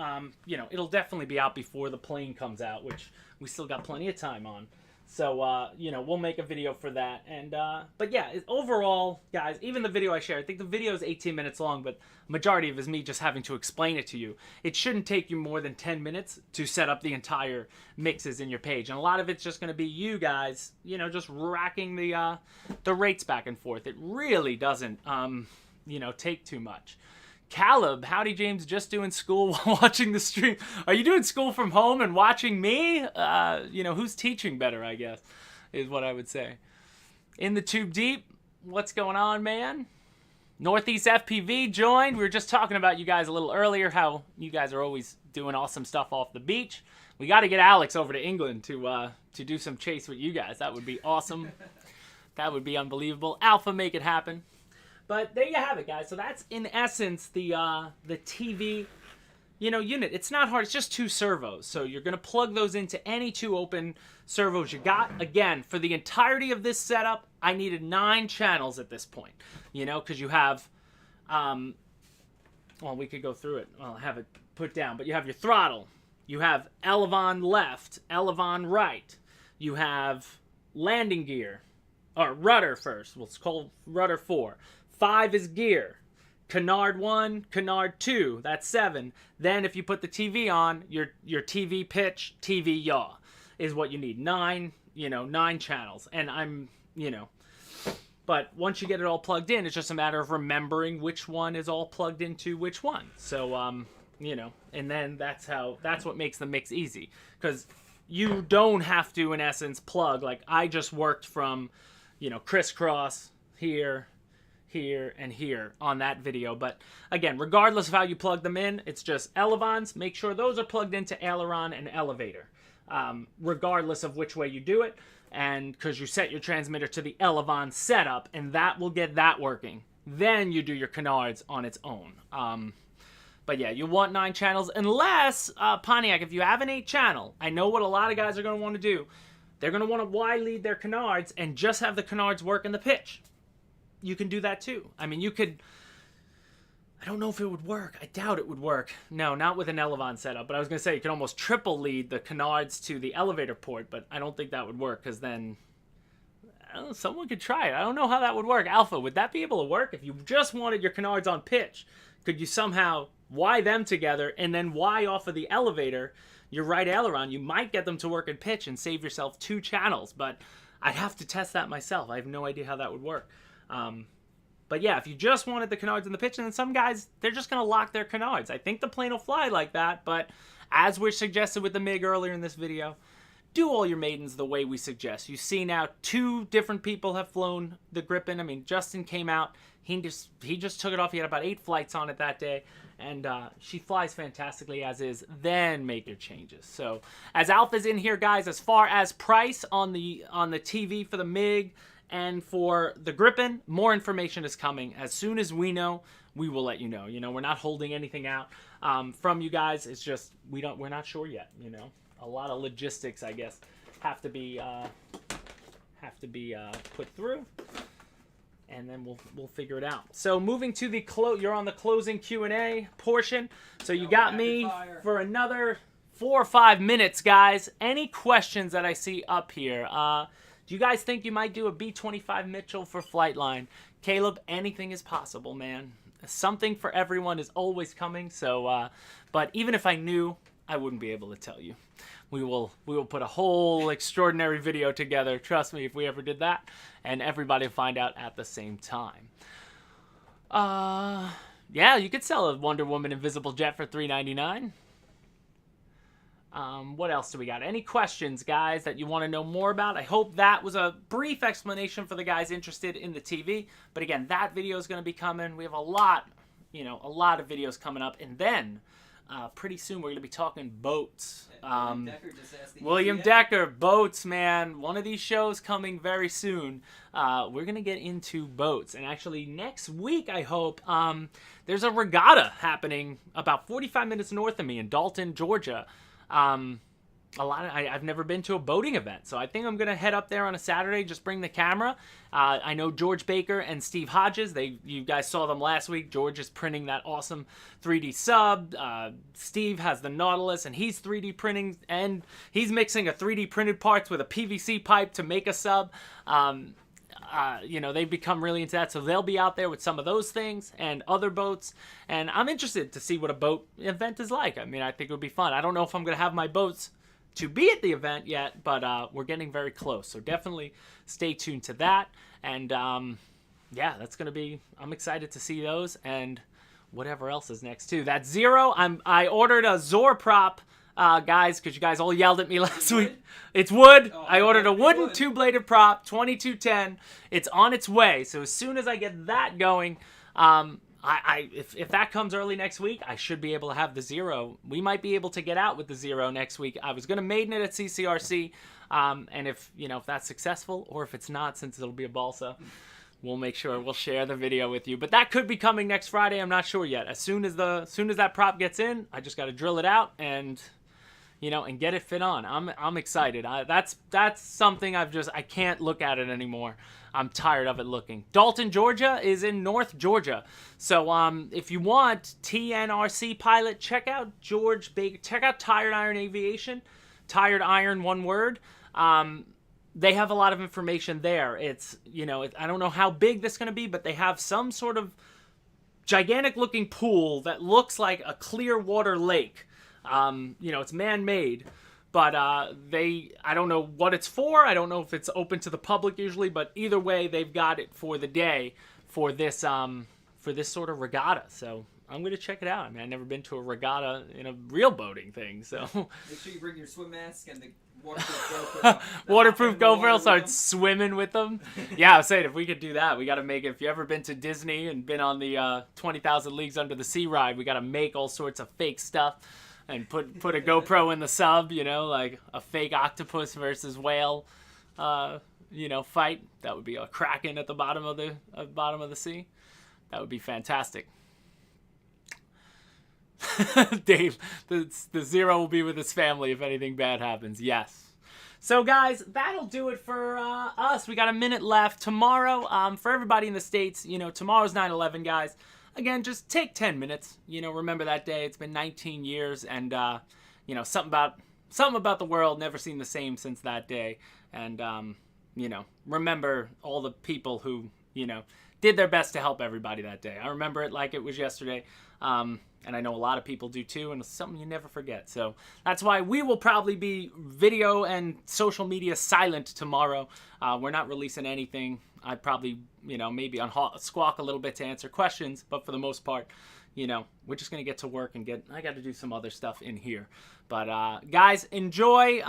It'll definitely be out before the plane comes out, which we still got plenty of time on. So, we'll make a video for that. And, but yeah, overall, guys, even the video I shared, I think the video is 18 minutes long, but majority of it is me just having to explain it to you. It shouldn't take you more than 10 minutes to set up the entire mixes in your page. And a lot of it's just going to be you guys, just racking the rates back and forth. It really doesn't, take too much. Caleb, howdy James, just doing school while watching the stream. Are you doing school from home and watching me? Who's teaching better, I guess, is what I would say. In the Tube Deep, what's going on, man? Northeast FPV joined. We were just talking about you guys a little earlier, how you guys are always doing awesome stuff off the beach. We got to get Alex over to England to do some chase with you guys. That would be awesome. That would be unbelievable. Alpha, make it happen. But there you have it, guys. So that's, in essence, the TV, unit. It's not hard. It's just 2 servos. So you're going to plug those into any 2 open servos you got. Again, for the entirety of this setup, I needed 9 channels at this point. Because you have, we could go through it. I'll have it put down. But you have your throttle. You have elevon left, elevon right. You have landing gear. Or rudder first. Well, it's called rudder 4. 5 is gear. Canard 1, canard 2. That's 7. Then if you put the TV on, your TV pitch, TV yaw is what you need. 9 channels. And but once you get it all plugged in, it's just a matter of remembering which one is all plugged into which one. So, and then that's what makes the mix easy. Because you don't have to, in essence, plug. Like, I just worked from, crisscross here, here, and here on that video. But again, regardless of how you plug them in, it's just elevons. Make sure those are plugged into aileron and elevator, regardless of which way you do it. And because you set your transmitter to the elevon setup, and that will get that working. Then you do your canards on its own. But yeah, you want 9 channels, unless, Pontiac, if you have an 8 channel, I know what a lot of guys are going to want to do. They're going to want to wide lead their canards and just have the canards work in the pitch. You can do that too. I mean, you could, I don't know if it would work. I doubt it would work. No, not with an Elevon setup. But I was going to say you can almost triple lead the canards to the elevator port, but I don't think that would work because then I don't know, someone could try it. I don't know how that would work. Alpha, would that be able to work? If you just wanted your canards on pitch, could you somehow Y them together and then Y off of the elevator your right aileron? You might get them to work in pitch and save yourself 2 channels, but I'd have to test that myself. I have no idea how that would work. But yeah, if you just wanted the canards in the pitch, and then some guys, they're just going to lock their canards. I think the plane will fly like that, but as we suggested with the MiG earlier in this video, do all your maidens the way we suggest. You see now 2 different people have flown the Gripen. I mean, Justin came out. He just took it off. He had about 8 flights on it that day, and she flies fantastically as is. Then make your changes. So as Alpha's in here, guys, as far as price on the TV for the MiG and for the Gripen, more information is coming. As soon as we know, we will let you know. You know, we're not holding anything out from you guys. It's just we're not sure yet. You know, a lot of logistics, I guess, have to be put through, and then we'll figure it out. So moving to the you're on the closing Q&A portion. So you got me for another 4 or 5 minutes, guys. Any questions that I see up here? Do you guys think you might do a B-25 Mitchell for Flightline? Caleb, anything is possible, man. Something for everyone is always coming. So, but even if I knew, I wouldn't be able to tell you. We will put a whole extraordinary video together. Trust me, if we ever did that, and everybody will find out at the same time. Yeah, you could sell a Wonder Woman Invisible Jet for $399. What else do we got? Any questions, guys, that you want to know more about? I hope that was a brief explanation for the guys interested in the TV. But again, that video is going to be coming. We have a lot of videos coming up. And then, pretty soon, we're going to be talking boats. William Decker, boats, man. One of these shows coming very soon. We're going to get into boats. And actually, next week, I hope, there's a regatta happening about 45 minutes north of me in Dalton, Georgia. I've never been to a boating event, so I think I'm gonna head up there on a Saturday. Just bring the camera. I know George Baker and Steve Hodges. You guys saw them last week. George is printing that awesome 3D sub. Steve has the Nautilus, and he's 3D printing, and he's mixing a 3D printed parts with a PVC pipe to make a sub. You know, they've become really into that, so they'll be out there with some of those things and other boats, and I'm interested to see what a boat event is like. I mean, I think it would be fun. I don't know if I'm going to have my boats to be at the event yet, but we're getting very close, so definitely stay tuned to that, and yeah, that's going to be, I'm excited to see those, and whatever else is next, too. That Zero, I ordered a Zor prop, guys, because you guys all yelled at me last week. It's wood. Oh, I ordered a wooden 2-bladed prop, 2210. It's on its way. So as soon as I get that going, if that comes early next week, I should be able to have the Zero. We might be able to get out with the Zero next week. I was going to maiden it at CCRC, and if that's successful, or if it's not, since it'll be a balsa, we'll make sure we'll share the video with you. But that could be coming next Friday. I'm not sure yet. As soon as that prop gets in, I just got to drill it out and and get it fit on. I'm excited. That's something I can't look at it anymore. I'm tired of it looking. Dalton, Georgia is in North Georgia. So if you want TNRC pilot, check out George Baker. Check out Tired Iron Aviation. Tired Iron, one word. They have a lot of information there. It's, I don't know how big this is going to be, but they have some sort of gigantic looking pool that looks like a clear water lake. It's man-made, but I don't know what it's for. I don't know if it's open to the public usually, but either way, they've got it for the day for this sort of regatta. So I'm going to check it out. I mean, I've never been to a regatta in a real boating thing, so. Make sure you bring your swim mask and the waterproof GoPro. Waterproof GoPro, start swimming with them. Yeah, I was saying, if we could do that, we got to make it. If you've ever been to Disney and been on the 20,000 Leagues Under the Sea ride, we got to make all sorts of fake stuff. And put a GoPro in the sub, like a fake octopus versus whale, fight. That would be a kraken at the bottom of the sea. That would be fantastic. Dave, the Zero will be with his family if anything bad happens. Yes. So guys, that'll do it for us. We got a minute left. Tomorrow, for everybody in the States, tomorrow's 9/11, guys. again, just take 10 minutes. You know, remember that day. It's been 19 years, and you know, something about the world never seemed the same since that day. And you know, remember all the people who, you know, did their best to help everybody that day. I remember it like it was yesterday. And I know a lot of people do too, and it's something you never forget. So that's why we will probably be video and social media silent tomorrow. We're not releasing anything. I'd probably, you know, maybe squawk a little bit to answer questions, but for the most part, you know, we're just going to get to work and I got to do some other stuff in here. But guys, enjoy.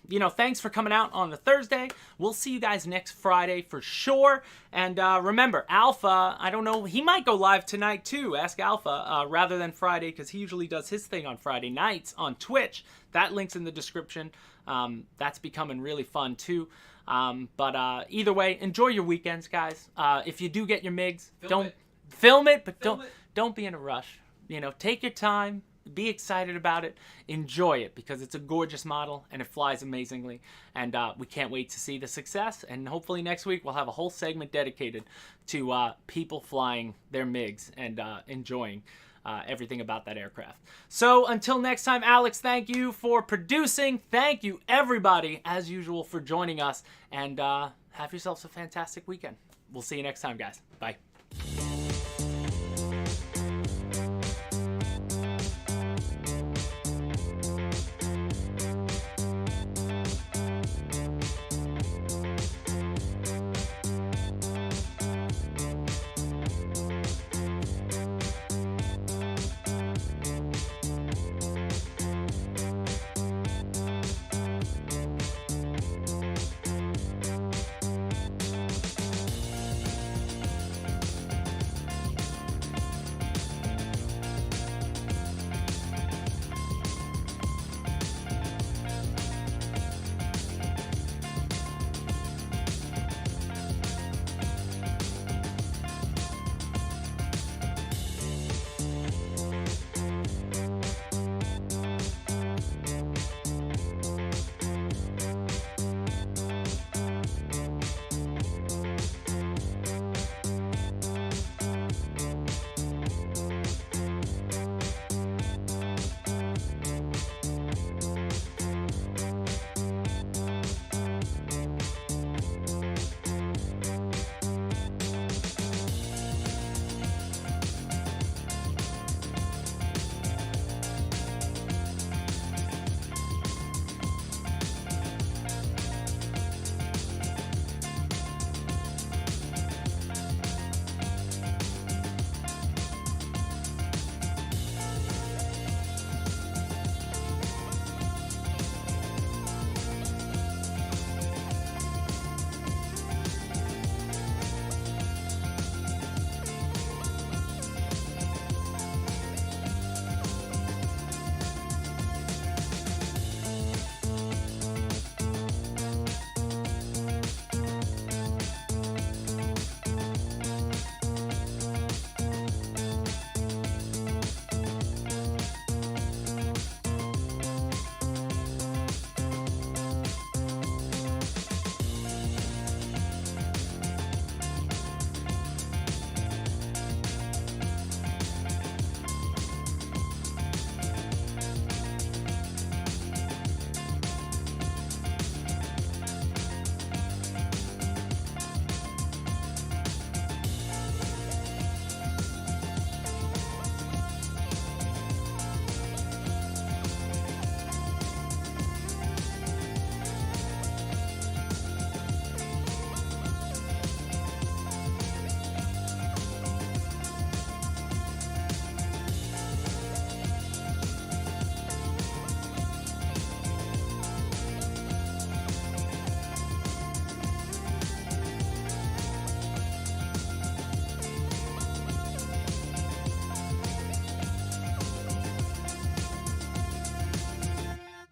You know, thanks for coming out on the Thursday. We'll see you guys next Friday for sure. And remember, Alpha, I don't know, he might go live tonight too. Ask Alpha rather than Friday, because he usually does his thing on Friday nights on Twitch. That link's in the description. That's becoming really fun too. But either way, enjoy your weekends, guys. If you do get your MiGs, film it, but don't be in a rush. You know, take your time. Be excited about it. Enjoy it, because it's a gorgeous model and it flies amazingly. And we can't wait to see the success. And hopefully next week we'll have a whole segment dedicated to people flying their MiGs and enjoying everything about that aircraft. So until next time, Alex, thank you for producing. Thank you, everybody, as usual, for joining us. And have yourselves a fantastic weekend. We'll see you next time, guys. Bye.